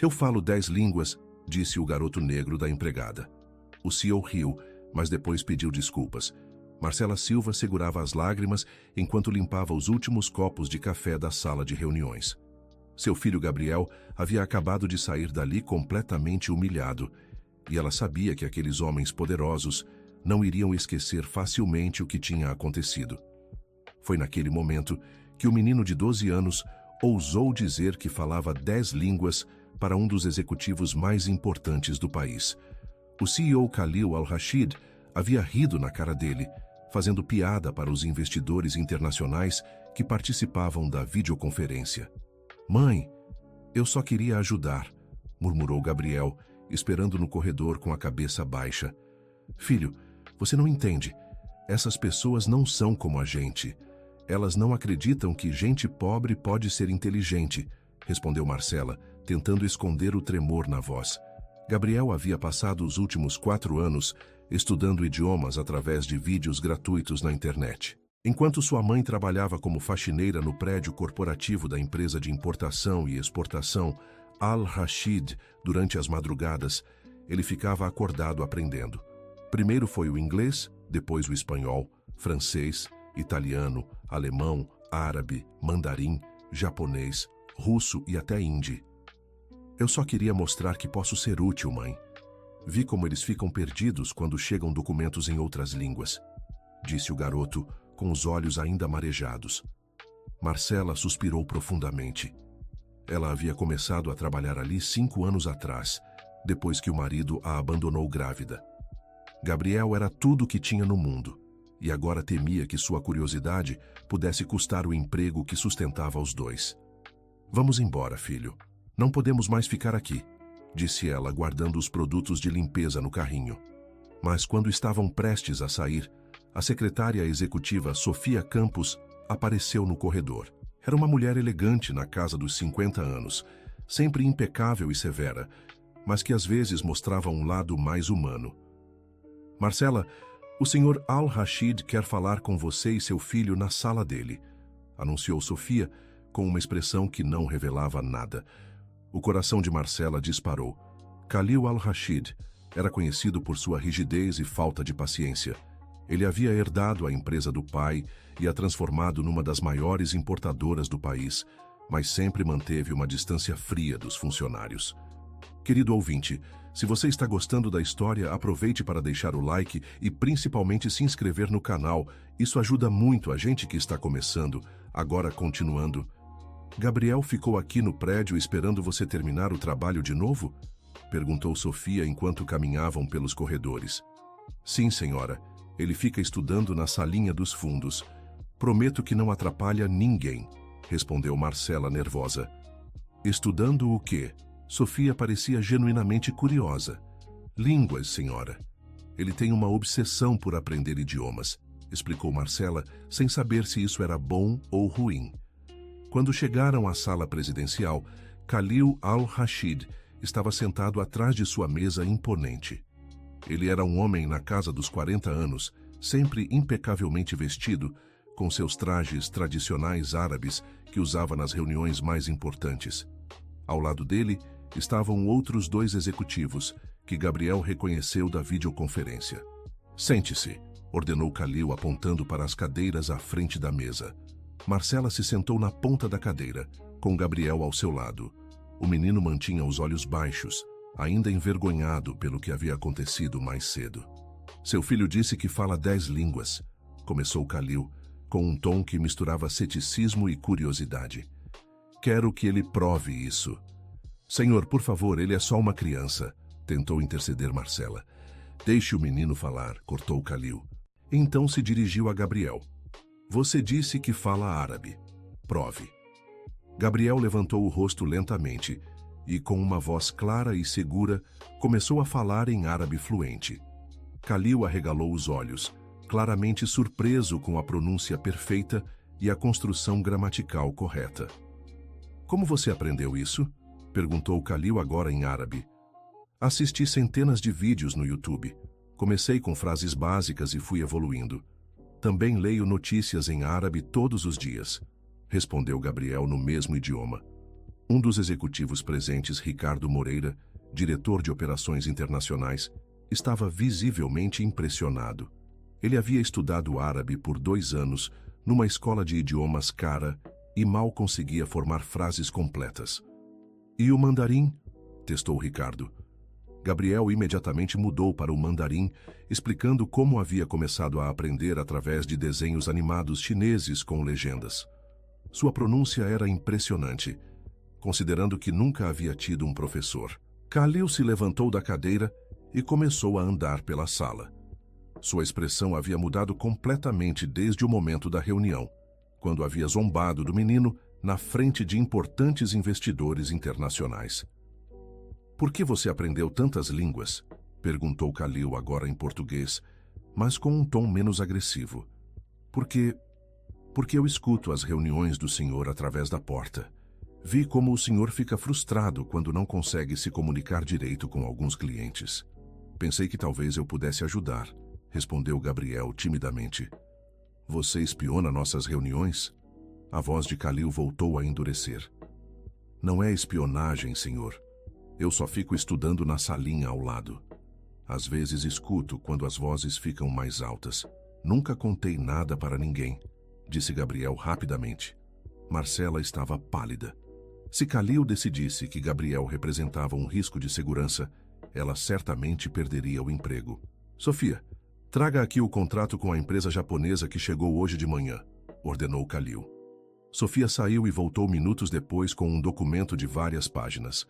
Eu falo 10 línguas, disse o garoto negro da empregada. O CEO riu, mas depois pediu desculpas. Marcela Silva segurava as lágrimas enquanto limpava os últimos copos de café da sala de reuniões. Seu filho Gabriel havia acabado de sair dali completamente humilhado, e ela sabia que aqueles homens poderosos não iriam esquecer facilmente o que tinha acontecido. Foi naquele momento que o menino de 12 anos ousou dizer que falava 10 línguas para um dos executivos mais importantes do país. O CEO Khalil Al-Rashid havia rido na cara dele, fazendo piada para os investidores internacionais que participavam da videoconferência. "Mãe, eu só queria ajudar", murmurou Gabriel, esperando no corredor com a cabeça baixa. "Filho, você não entende. Essas pessoas não são como a gente. Elas não acreditam que gente pobre pode ser inteligente", respondeu Marcela, tentando esconder o tremor na voz. Gabriel havia passado os últimos 4 anos estudando idiomas através de vídeos gratuitos na internet. Enquanto sua mãe trabalhava como faxineira no prédio corporativo da empresa de importação e exportação Al-Rashid durante as madrugadas, ele ficava acordado aprendendo. Primeiro foi o inglês, depois o espanhol, francês, italiano, alemão, árabe, mandarim, japonês, russo e até hindi. "Eu só queria mostrar que posso ser útil, mãe. Vi como eles ficam perdidos quando chegam documentos em outras línguas", disse o garoto, com os olhos ainda marejados. Marcela suspirou profundamente. Ela havia começado a trabalhar ali 5 anos atrás, depois que o marido a abandonou grávida. Gabriel era tudo o que tinha no mundo, e agora temia que sua curiosidade pudesse custar o emprego que sustentava os dois. "Vamos embora, filho. Não podemos mais ficar aqui", disse ela, guardando os produtos de limpeza no carrinho. Mas quando estavam prestes a sair, a secretária executiva Sofia Campos apareceu no corredor. Era uma mulher elegante na casa dos 50 anos, sempre impecável e severa, mas que às vezes mostrava um lado mais humano. "Marcela, o Sr. Al-Rashid quer falar com você e seu filho na sala dele", anunciou Sofia, com uma expressão que não revelava nada. O coração de Marcela disparou. Khalil Al-Rashid era conhecido por sua rigidez e falta de paciência. Ele havia herdado a empresa do pai e a transformado numa das maiores importadoras do país, mas sempre manteve uma distância fria dos funcionários. Querido ouvinte, se você está gostando da história, aproveite para deixar o like e principalmente se inscrever no canal. Isso ajuda muito a gente que está começando. Agora, continuando. "Gabriel ficou aqui no prédio esperando você terminar o trabalho de novo?", perguntou Sofia enquanto caminhavam pelos corredores. "Sim, senhora. Ele fica estudando na salinha dos fundos. Prometo que não atrapalha ninguém", respondeu Marcela nervosa. "Estudando o quê?", Sofia parecia genuinamente curiosa. "Línguas, senhora. Ele tem uma obsessão por aprender idiomas", explicou Marcela, sem saber se isso era bom ou ruim. Quando chegaram à sala presidencial, Khalil Al-Rashid estava sentado atrás de sua mesa imponente. Ele era um homem na casa dos 40 anos, sempre impecavelmente vestido, com seus trajes tradicionais árabes que usava nas reuniões mais importantes. Ao lado dele estavam outros 2 executivos, que Gabriel reconheceu da videoconferência. "Sente-se", ordenou Khalil apontando para as cadeiras à frente da mesa. Marcela se sentou na ponta da cadeira, com Gabriel ao seu lado. O menino mantinha os olhos baixos, ainda envergonhado pelo que havia acontecido mais cedo. "Seu filho disse que fala 10 línguas", começou Khalil, com um tom que misturava ceticismo e curiosidade. "Quero que ele prove isso." "Senhor, por favor, ele é só uma criança", tentou interceder Marcela. "Deixe o menino falar", cortou Khalil. Então se dirigiu a Gabriel. "Você disse que fala árabe. Prove." Gabriel levantou o rosto lentamente e, com uma voz clara e segura, começou a falar em árabe fluente. Khalil arregalou os olhos, claramente surpreso com a pronúncia perfeita e a construção gramatical correta. "Como você aprendeu isso?", perguntou Khalil agora em árabe. "Assisti centenas de vídeos no YouTube. Comecei com frases básicas e fui evoluindo. Também leio notícias em árabe todos os dias", respondeu Gabriel no mesmo idioma. Um dos executivos presentes, Ricardo Moreira, diretor de operações internacionais, estava visivelmente impressionado. Ele havia estudado árabe por 2 anos numa escola de idiomas cara e mal conseguia formar frases completas. E o mandarim? Testou Ricardo. Gabriel imediatamente mudou para o mandarim, explicando como havia começado a aprender através de desenhos animados chineses com legendas. Sua pronúncia era impressionante, considerando que nunca havia tido um professor. Khalil se levantou da cadeira e começou a andar pela sala. Sua expressão havia mudado completamente desde o momento da reunião, quando havia zombado do menino na frente de importantes investidores internacionais. "Por que você aprendeu tantas línguas?" perguntou Khalil agora em português, mas com um tom menos agressivo. Porque eu escuto as reuniões do senhor através da porta. Vi como o senhor fica frustrado quando não consegue se comunicar direito com alguns clientes. Pensei que talvez eu pudesse ajudar, respondeu Gabriel timidamente. Você espiona nossas reuniões? A voz de Khalil voltou a endurecer. Não é espionagem, senhor. Eu só fico estudando na salinha ao lado. Às vezes escuto quando as vozes ficam mais altas. Nunca contei nada para ninguém, disse Gabriel rapidamente. Marcela estava pálida. Se Khalil decidisse que Gabriel representava um risco de segurança, ela certamente perderia o emprego. Sofia, traga aqui o contrato com a empresa japonesa que chegou hoje de manhã, ordenou Khalil. Sofia saiu e voltou minutos depois com um documento de várias páginas.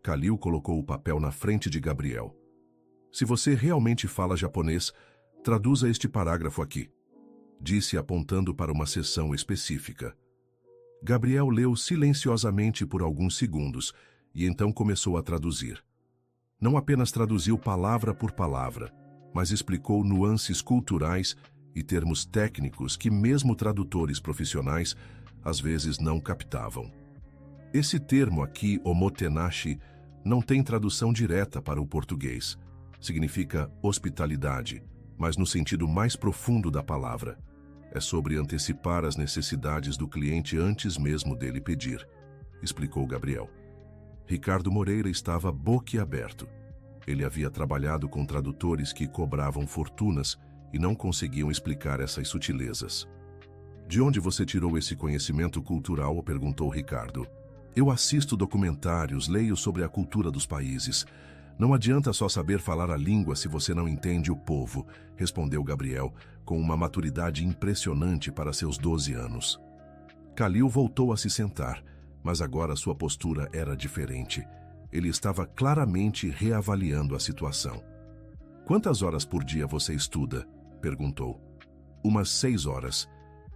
Khalil colocou o papel na frente de Gabriel. Se você realmente fala japonês, traduza este parágrafo aqui, disse apontando para uma seção específica. Gabriel leu silenciosamente por alguns segundos e então começou a traduzir. Não apenas traduziu palavra por palavra, mas explicou nuances culturais e termos técnicos que mesmo tradutores profissionais às vezes não captavam. Esse termo aqui, omotenashi, não tem tradução direta para o português. Significa hospitalidade, mas no sentido mais profundo da palavra. É sobre antecipar as necessidades do cliente antes mesmo dele pedir, explicou Gabriel. Ricardo Moreira estava boquiaberto. Ele havia trabalhado com tradutores que cobravam fortunas e não conseguiam explicar essas sutilezas. De onde você tirou esse conhecimento cultural? Perguntou Ricardo. Eu assisto documentários, leio sobre a cultura dos países. Não adianta só saber falar a língua se você não entende o povo, respondeu Gabriel, com uma maturidade impressionante para seus 12 anos. Khalil voltou a se sentar, mas agora sua postura era diferente. Ele estava claramente reavaliando a situação. Quantas horas por dia você estuda? Perguntou. Umas 6 horas.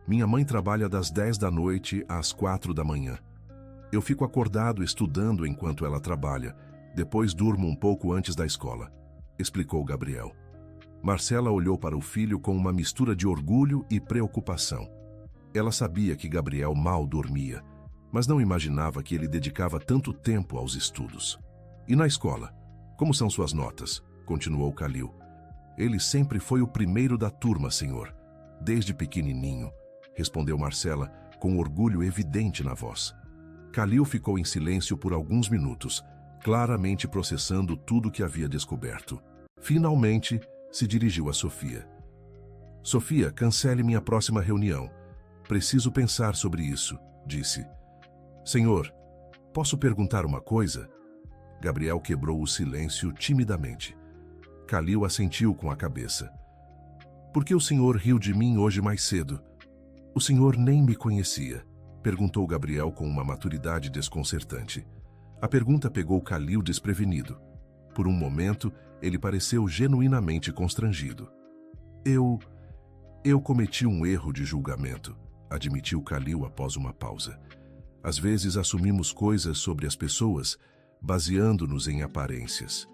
Minha mãe trabalha das 10 da noite às 4 da manhã. Eu fico acordado estudando enquanto ela trabalha. Depois durmo um pouco antes da escola, explicou Gabriel. Marcela olhou para o filho com uma mistura de orgulho e preocupação. Ela sabia que Gabriel mal dormia, mas não imaginava que ele dedicava tanto tempo aos estudos. E na escola? Como são suas notas? Continuou Khalil. Ele sempre foi o primeiro da turma, senhor. Desde pequenininho, respondeu Marcela, com orgulho evidente na voz. Khalil ficou em silêncio por alguns minutos, claramente processando tudo que havia descoberto. Finalmente, se dirigiu a Sofia. Sofia, cancele minha próxima reunião. Preciso pensar sobre isso, disse. Senhor, posso perguntar uma coisa? Gabriel quebrou o silêncio timidamente. Khalil assentiu com a cabeça. Por que o senhor riu de mim hoje mais cedo? O senhor nem me conhecia, perguntou Gabriel com uma maturidade desconcertante. A pergunta pegou Khalil desprevenido. Por um momento, ele pareceu genuinamente constrangido. Eu cometi um erro de julgamento, admitiu Khalil após uma pausa. Às vezes assumimos coisas sobre as pessoas, baseando-nos em aparências.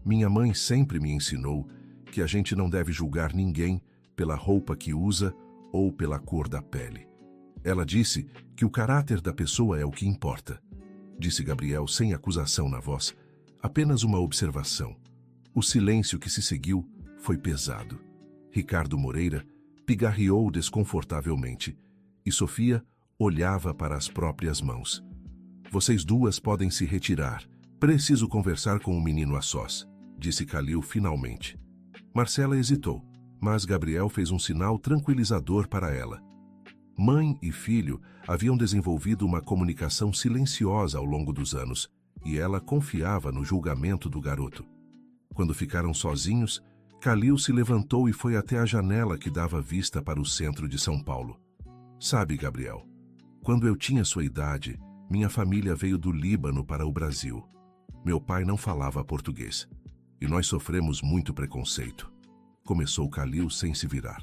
Minha mãe sempre me ensinou que a gente não deve julgar ninguém pela roupa que usa ou pela cor da pele. Ela disse que o caráter da pessoa é o que importa. Disse Gabriel sem acusação na voz, apenas uma observação. O silêncio que se seguiu foi pesado. Ricardo Moreira pigarreou desconfortavelmente e Sofia olhava para as próprias mãos. Vocês duas podem se retirar. Preciso conversar com o menino a sós, disse Kalil finalmente. Marcela hesitou, mas Gabriel fez um sinal tranquilizador para ela. Mãe e filho haviam desenvolvido uma comunicação silenciosa ao longo dos anos, e ela confiava no julgamento do garoto. Quando ficaram sozinhos, Kalil se levantou e foi até a janela que dava vista para o centro de São Paulo. Sabe, Gabriel, quando eu tinha sua idade, minha família veio do Líbano para o Brasil. Meu pai não falava português, e nós sofremos muito preconceito. Começou Kalil sem se virar.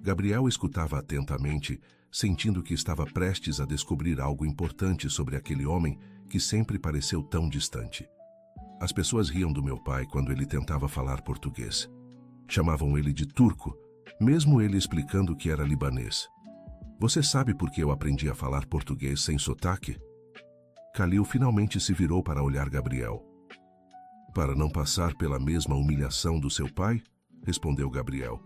Gabriel escutava atentamente, sentindo que estava prestes a descobrir algo importante sobre aquele homem que sempre pareceu tão distante. As pessoas riam do meu pai quando ele tentava falar português. Chamavam ele de turco, mesmo ele explicando que era libanês. Você sabe por que eu aprendi a falar português sem sotaque? Kalil finalmente se virou para olhar Gabriel. Para não passar pela mesma humilhação do seu pai? Respondeu Gabriel.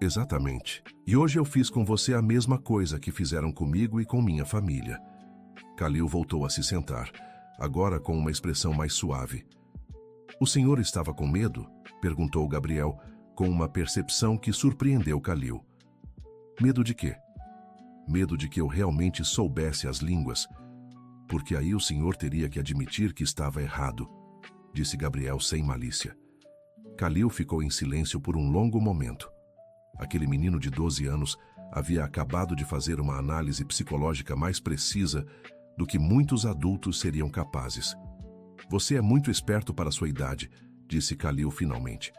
Exatamente. E hoje eu fiz com você a mesma coisa que fizeram comigo e com minha família. Kalil voltou a se sentar, agora com uma expressão mais suave. O senhor estava com medo? Perguntou Gabriel, com uma percepção que surpreendeu Kalil. Medo de quê? Medo de que eu realmente soubesse as línguas, porque aí o senhor teria que admitir que estava errado, disse Gabriel sem malícia. Kalil ficou em silêncio por um longo momento. Aquele menino de 12 anos havia acabado de fazer uma análise psicológica mais precisa do que muitos adultos seriam capazes. Você é muito esperto para sua idade, disse Kalil finalmente.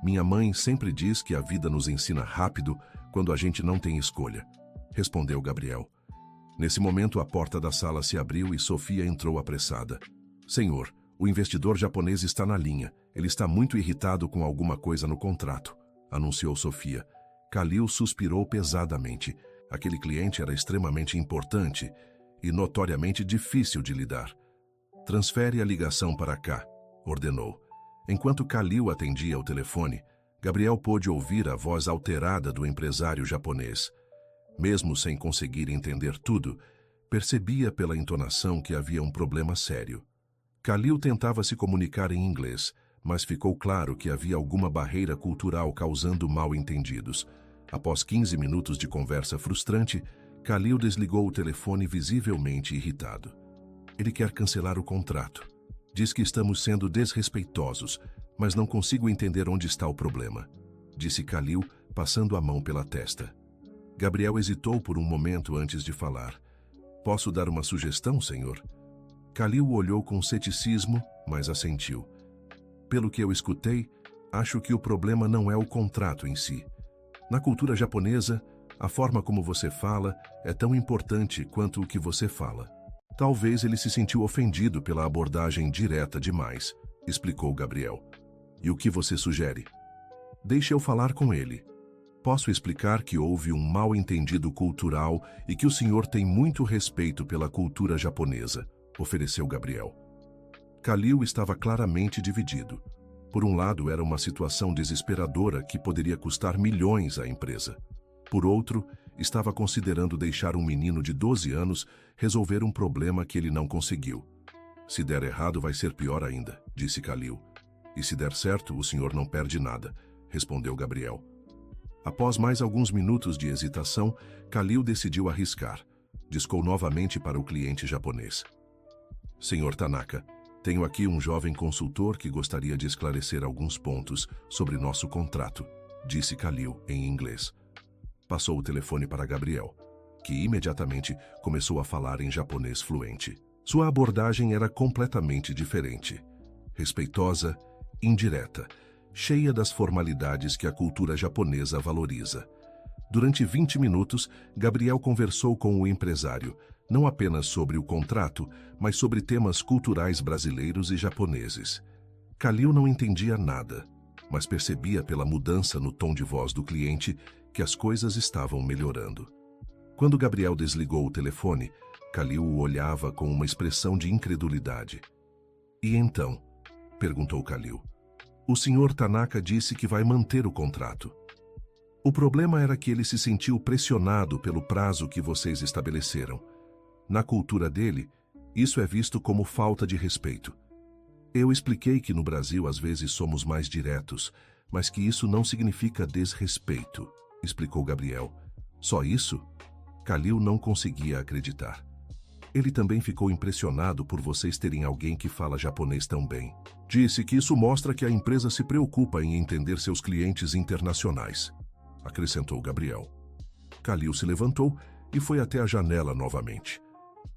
Minha mãe sempre diz que a vida nos ensina rápido quando a gente não tem escolha, respondeu Gabriel. Nesse momento, a porta da sala se abriu e Sofia entrou apressada. Senhor, o investidor japonês está na linha. Ele está muito irritado com alguma coisa no contrato, anunciou Sofia. Kalil suspirou pesadamente. Aquele cliente era extremamente importante e notoriamente difícil de lidar. Transfere a ligação para cá, ordenou. Enquanto Kalil atendia o telefone, Gabriel pôde ouvir a voz alterada do empresário japonês. Mesmo sem conseguir entender tudo, percebia pela entonação que havia um problema sério. Kalil tentava se comunicar em inglês, mas ficou claro que havia alguma barreira cultural causando mal-entendidos. Após 15 minutos de conversa frustrante, Kalil desligou o telefone visivelmente irritado. Ele quer cancelar o contrato. Diz que estamos sendo desrespeitosos, mas não consigo entender onde está o problema, disse Kalil, passando a mão pela testa. Gabriel hesitou por um momento antes de falar. Posso dar uma sugestão, senhor? Kalil olhou com ceticismo, mas assentiu. Pelo que eu escutei, acho que o problema não é o contrato em si. Na cultura japonesa, a forma como você fala é tão importante quanto o que você fala. Talvez ele se sentiu ofendido pela abordagem direta demais, explicou Gabriel. E o que você sugere? Deixe eu falar com ele. Posso explicar que houve um mal-entendido cultural e que o senhor tem muito respeito pela cultura japonesa, ofereceu Gabriel. Kalil estava claramente dividido. Por um lado, era uma situação desesperadora que poderia custar milhões à empresa. Por outro, estava considerando deixar um menino de 12 anos resolver um problema que ele não conseguiu. Se der errado, vai ser pior ainda, disse Kalil. E se der certo, o senhor não perde nada, respondeu Gabriel. Após mais alguns minutos de hesitação, Kalil decidiu arriscar. Discou novamente para o cliente japonês. Senhor Tanaka, tenho aqui um jovem consultor que gostaria de esclarecer alguns pontos sobre nosso contrato, disse Kalil em inglês. Passou o telefone para Gabriel, que imediatamente começou a falar em japonês fluente. Sua abordagem era completamente diferente. Respeitosa, indireta, cheia das formalidades que a cultura japonesa valoriza. Durante 20 minutos, Gabriel conversou com o empresário, não apenas sobre o contrato, mas sobre temas culturais brasileiros e japoneses. Kalil não entendia nada, mas percebia pela mudança no tom de voz do cliente que as coisas estavam melhorando. Quando Gabriel desligou o telefone, Kalil o olhava com uma expressão de incredulidade. E então? Perguntou Kalil. O senhor Tanaka disse que vai manter o contrato. O problema era que ele se sentiu pressionado pelo prazo que vocês estabeleceram. Na cultura dele, Isso é visto como falta de respeito. Eu expliquei que no Brasil às vezes somos mais diretos, mas que isso não significa desrespeito, explicou Gabriel. Só isso? Kalil não conseguia acreditar. Ele também ficou impressionado por vocês terem alguém que fala japonês tão bem. Disse que isso mostra que a empresa se preocupa em entender seus clientes internacionais, acrescentou Gabriel. Kalil se levantou e foi até a janela novamente.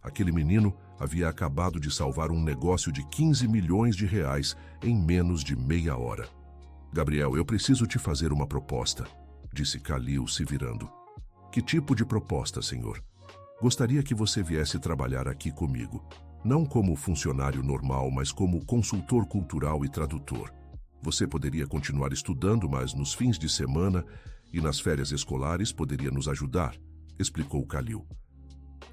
Aquele menino havia acabado de salvar um negócio de 15 milhões de reais em menos de meia hora. Gabriel, eu preciso te fazer uma proposta, disse Kalil se virando. Que tipo de proposta, senhor? Gostaria que você viesse trabalhar aqui comigo, não como funcionário normal, mas como consultor cultural e tradutor. Você poderia continuar estudando, mas nos fins de semana e nas férias escolares poderia nos ajudar, explicou Kalil.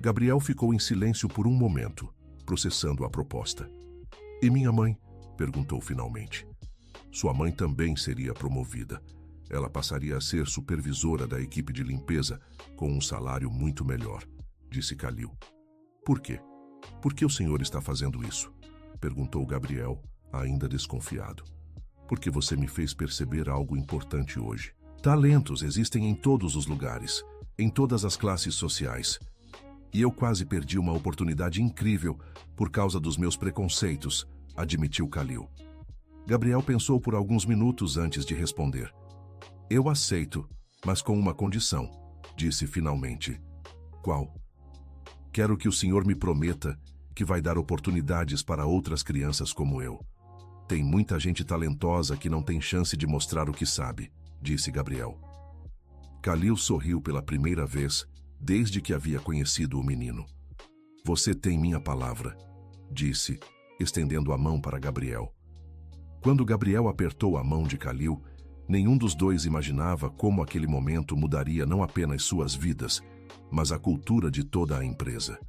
Gabriel ficou em silêncio por um momento, processando a proposta. E minha mãe? Perguntou finalmente. Sua mãe também seria promovida. Ela passaria a ser supervisora da equipe de limpeza, com um salário muito melhor, disse Kalil. Por quê? Por que o senhor está fazendo isso? Perguntou Gabriel, ainda desconfiado. Porque você me fez perceber algo importante hoje. Talentos existem em todos os lugares, em todas as classes sociais. E eu quase perdi uma oportunidade incrível por causa dos meus preconceitos, admitiu Kalil. Gabriel pensou por alguns minutos antes de responder. Eu aceito, mas com uma condição, disse finalmente. Qual? Quero que o senhor me prometa que vai dar oportunidades para outras crianças como eu. Tem muita gente talentosa que não tem chance de mostrar o que sabe, disse Gabriel. Kalil sorriu pela primeira vez desde que havia conhecido o menino. Você tem minha palavra, disse, estendendo a mão para Gabriel. Quando Gabriel apertou a mão de Kalil, nenhum dos dois imaginava como aquele momento mudaria não apenas suas vidas, mas a cultura de toda a empresa.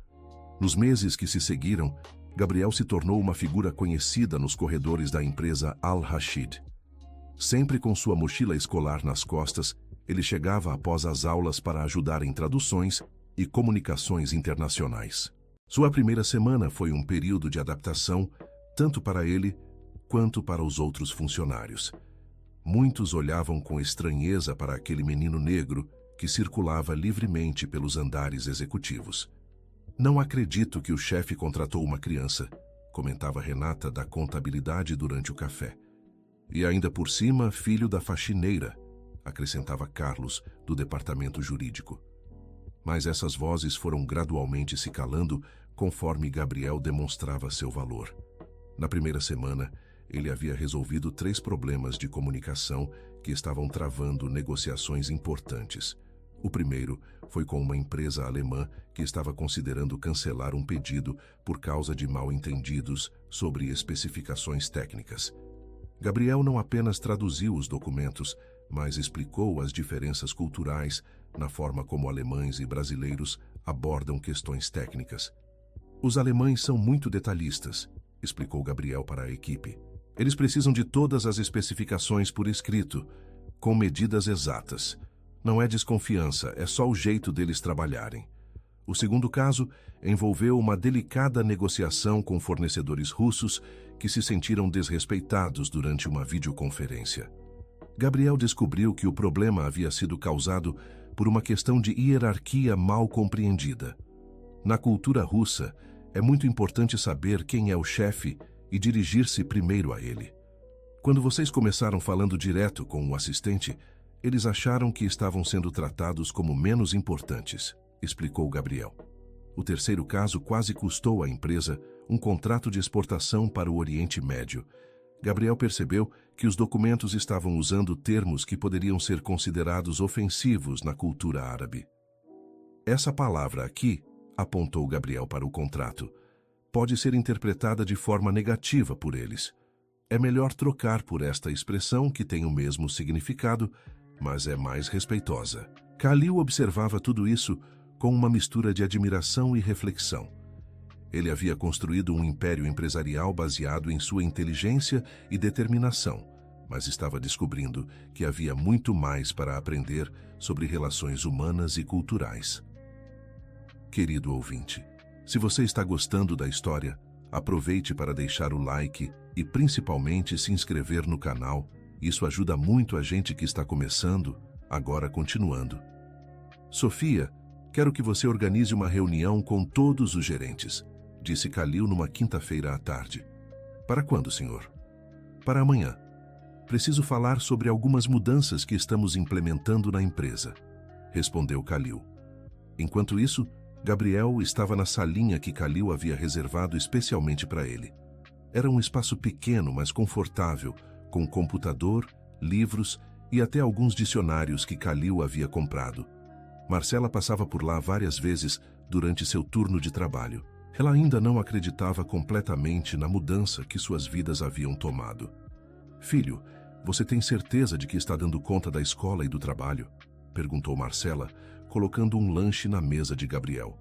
Nos meses que se seguiram, Gabriel se tornou uma figura conhecida nos corredores da empresa Al-Rashid. Sempre com sua mochila escolar nas costas, ele chegava após as aulas para ajudar em traduções e comunicações internacionais. Sua primeira semana foi um período de adaptação, tanto para ele quanto para os outros funcionários. Muitos olhavam com estranheza para aquele menino negro que circulava livremente pelos andares executivos. Não acredito que o chefe contratou uma criança, comentava Renata da contabilidade durante o café. E ainda por cima, filho da faxineira, acrescentava Carlos, do departamento jurídico. Mas essas vozes foram gradualmente se calando conforme Gabriel demonstrava seu valor. Na primeira semana, ele havia resolvido 3 problemas de comunicação que estavam travando negociações importantes. O primeiro foi com uma empresa alemã que estava considerando cancelar um pedido por causa de mal-entendidos sobre especificações técnicas. Gabriel não apenas traduziu os documentos, mas explicou as diferenças culturais na forma como alemães e brasileiros abordam questões técnicas. Os alemães são muito detalhistas, explicou Gabriel para a equipe. Eles precisam de todas as especificações por escrito, com medidas exatas. Não é desconfiança, é só o jeito deles trabalharem. O segundo caso envolveu uma delicada negociação com fornecedores russos que se sentiram desrespeitados durante uma videoconferência. Gabriel descobriu que o problema havia sido causado por uma questão de hierarquia mal compreendida. Na cultura russa, é muito importante saber quem é o chefe e dirigir-se primeiro a ele. Quando vocês começaram falando direto com o assistente, eles acharam que estavam sendo tratados como menos importantes, explicou Gabriel. O terceiro caso quase custou à empresa um contrato de exportação para o Oriente Médio. Gabriel percebeu que os documentos estavam usando termos que poderiam ser considerados ofensivos na cultura árabe. Essa palavra aqui, apontou Gabriel para o contrato, pode ser interpretada de forma negativa por eles. É melhor trocar por esta expressão que tem o mesmo significado, mas é mais respeitosa. Kalil observava tudo isso com uma mistura de admiração e reflexão. Ele havia construído um império empresarial baseado em sua inteligência e determinação, mas estava descobrindo que havia muito mais para aprender sobre relações humanas e culturais. Querido ouvinte, Se você está gostando da história, aproveite para deixar o like e principalmente se inscrever no canal. Isso ajuda muito a gente que está começando, agora continuando. Sofia, quero que você organize uma reunião com todos os gerentes, disse Kalil numa quinta-feira à tarde. Para quando, senhor? Para amanhã. Preciso falar sobre algumas mudanças que estamos implementando na empresa, respondeu Kalil. Enquanto isso, Gabriel estava na salinha que Kalil havia reservado especialmente para ele. Era um espaço pequeno, mas confortável, com computador, livros e até alguns dicionários que Kalil havia comprado. Marcela passava por lá várias vezes durante seu turno de trabalho. Ela ainda não acreditava completamente na mudança que suas vidas haviam tomado. Filho, você tem certeza de que está dando conta da escola e do trabalho? Perguntou Marcela, colocando um lanche na mesa de Gabriel.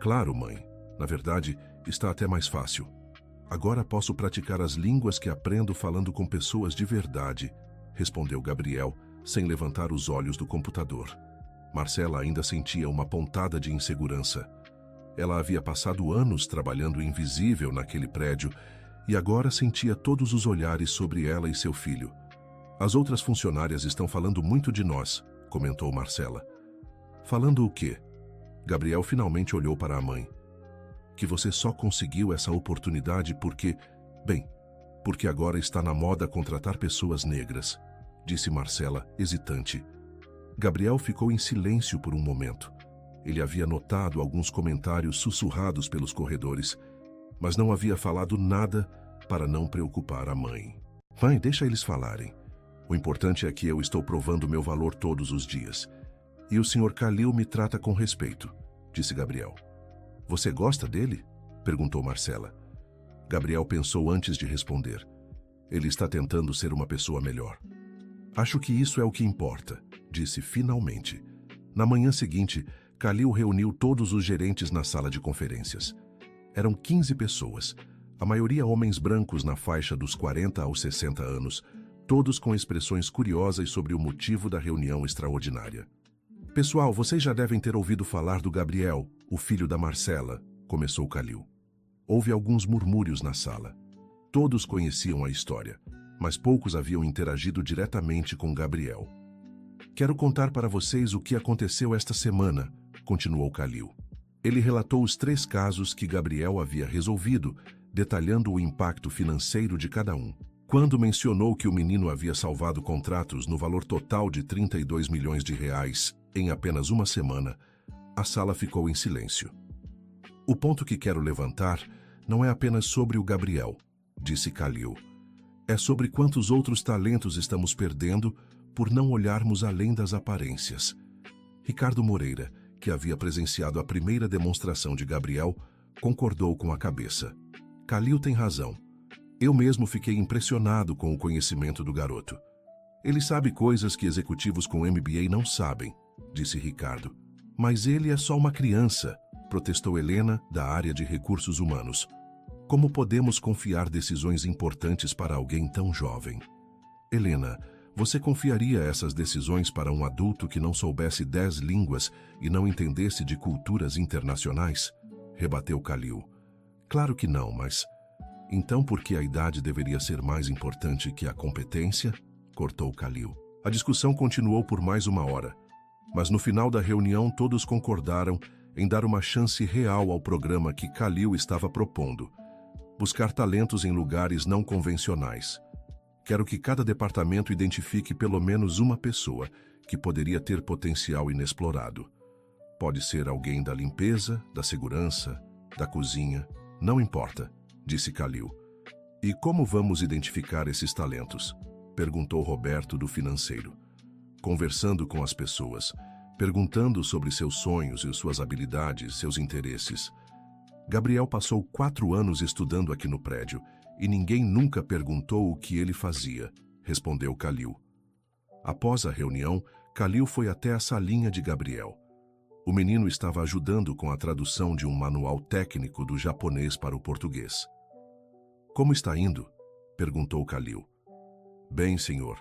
Claro, mãe. Na verdade, está até mais fácil. Agora posso praticar as línguas que aprendo falando com pessoas de verdade, respondeu Gabriel, sem levantar os olhos do computador. Marcela ainda sentia uma pontada de insegurança. Ela havia passado anos trabalhando invisível naquele prédio e agora sentia todos os olhares sobre ela e seu filho. As outras funcionárias estão falando muito de nós, comentou Marcela. Falando o quê? Gabriel finalmente olhou para a mãe. Que você só conseguiu essa oportunidade porque agora está na moda contratar pessoas negras, disse Marcela, hesitante. Gabriel ficou em silêncio por um momento. Ele havia notado alguns comentários sussurrados pelos corredores, mas não havia falado nada para não preocupar a mãe. Mãe, deixa eles falarem. O importante é que eu estou provando meu valor todos os dias. E o Sr. Kalil me trata com respeito, disse Gabriel. Você gosta dele? Perguntou Marcela. Gabriel pensou antes de responder. Ele está tentando ser uma pessoa melhor. Acho que isso é o que importa, disse finalmente. Na manhã seguinte, Kalil reuniu todos os gerentes na sala de conferências. Eram 15 pessoas, a maioria homens brancos na faixa dos 40 aos 60 anos, todos com expressões curiosas sobre o motivo da reunião extraordinária. Pessoal, vocês já devem ter ouvido falar do Gabriel, o filho da Marcela, começou Kalil. Houve alguns murmúrios na sala. Todos conheciam a história, mas poucos haviam interagido diretamente com Gabriel. Quero contar para vocês o que aconteceu esta semana, continuou Kalil. Ele relatou os 3 casos que Gabriel havia resolvido, detalhando o impacto financeiro de cada um. Quando mencionou que o menino havia salvado contratos no valor total de 32 milhões de reais em apenas uma semana, a sala ficou em silêncio. O ponto que quero levantar não é apenas sobre o Gabriel, disse Kalil. É sobre quantos outros talentos estamos perdendo por não olharmos além das aparências. Ricardo Moreira, que havia presenciado a primeira demonstração de Gabriel, concordou com a cabeça. Kalil tem razão. Eu mesmo fiquei impressionado com o conhecimento do garoto. Ele sabe coisas que executivos com MBA não sabem, disse Ricardo. Mas ele é só uma criança, protestou Helena, da área de recursos humanos. Como podemos confiar decisões importantes para alguém tão jovem? Helena, você confiaria essas decisões para um adulto que não soubesse 10 línguas e não entendesse de culturas internacionais? Rebateu Kalil. Claro que não, mas... Então por que a idade deveria ser mais importante que a competência? Cortou Kalil. A discussão continuou por mais uma hora, mas no final da reunião todos concordaram em dar uma chance real ao programa que Kalil estava propondo. Buscar talentos em lugares não convencionais. Quero que cada departamento identifique pelo menos uma pessoa que poderia ter potencial inexplorado. Pode ser alguém da limpeza, da segurança, da cozinha, não importa, disse Kalil. E como vamos identificar esses talentos? Perguntou Roberto do financeiro. Conversando com as pessoas, perguntando sobre seus sonhos e suas habilidades, seus interesses. Gabriel passou 4 anos estudando aqui no prédio e ninguém nunca perguntou o que ele fazia, respondeu Kalil. Após a reunião, Kalil foi até a salinha de Gabriel. O menino estava ajudando com a tradução de um manual técnico do japonês para o português. Como está indo? Perguntou Kalil. Bem, senhor.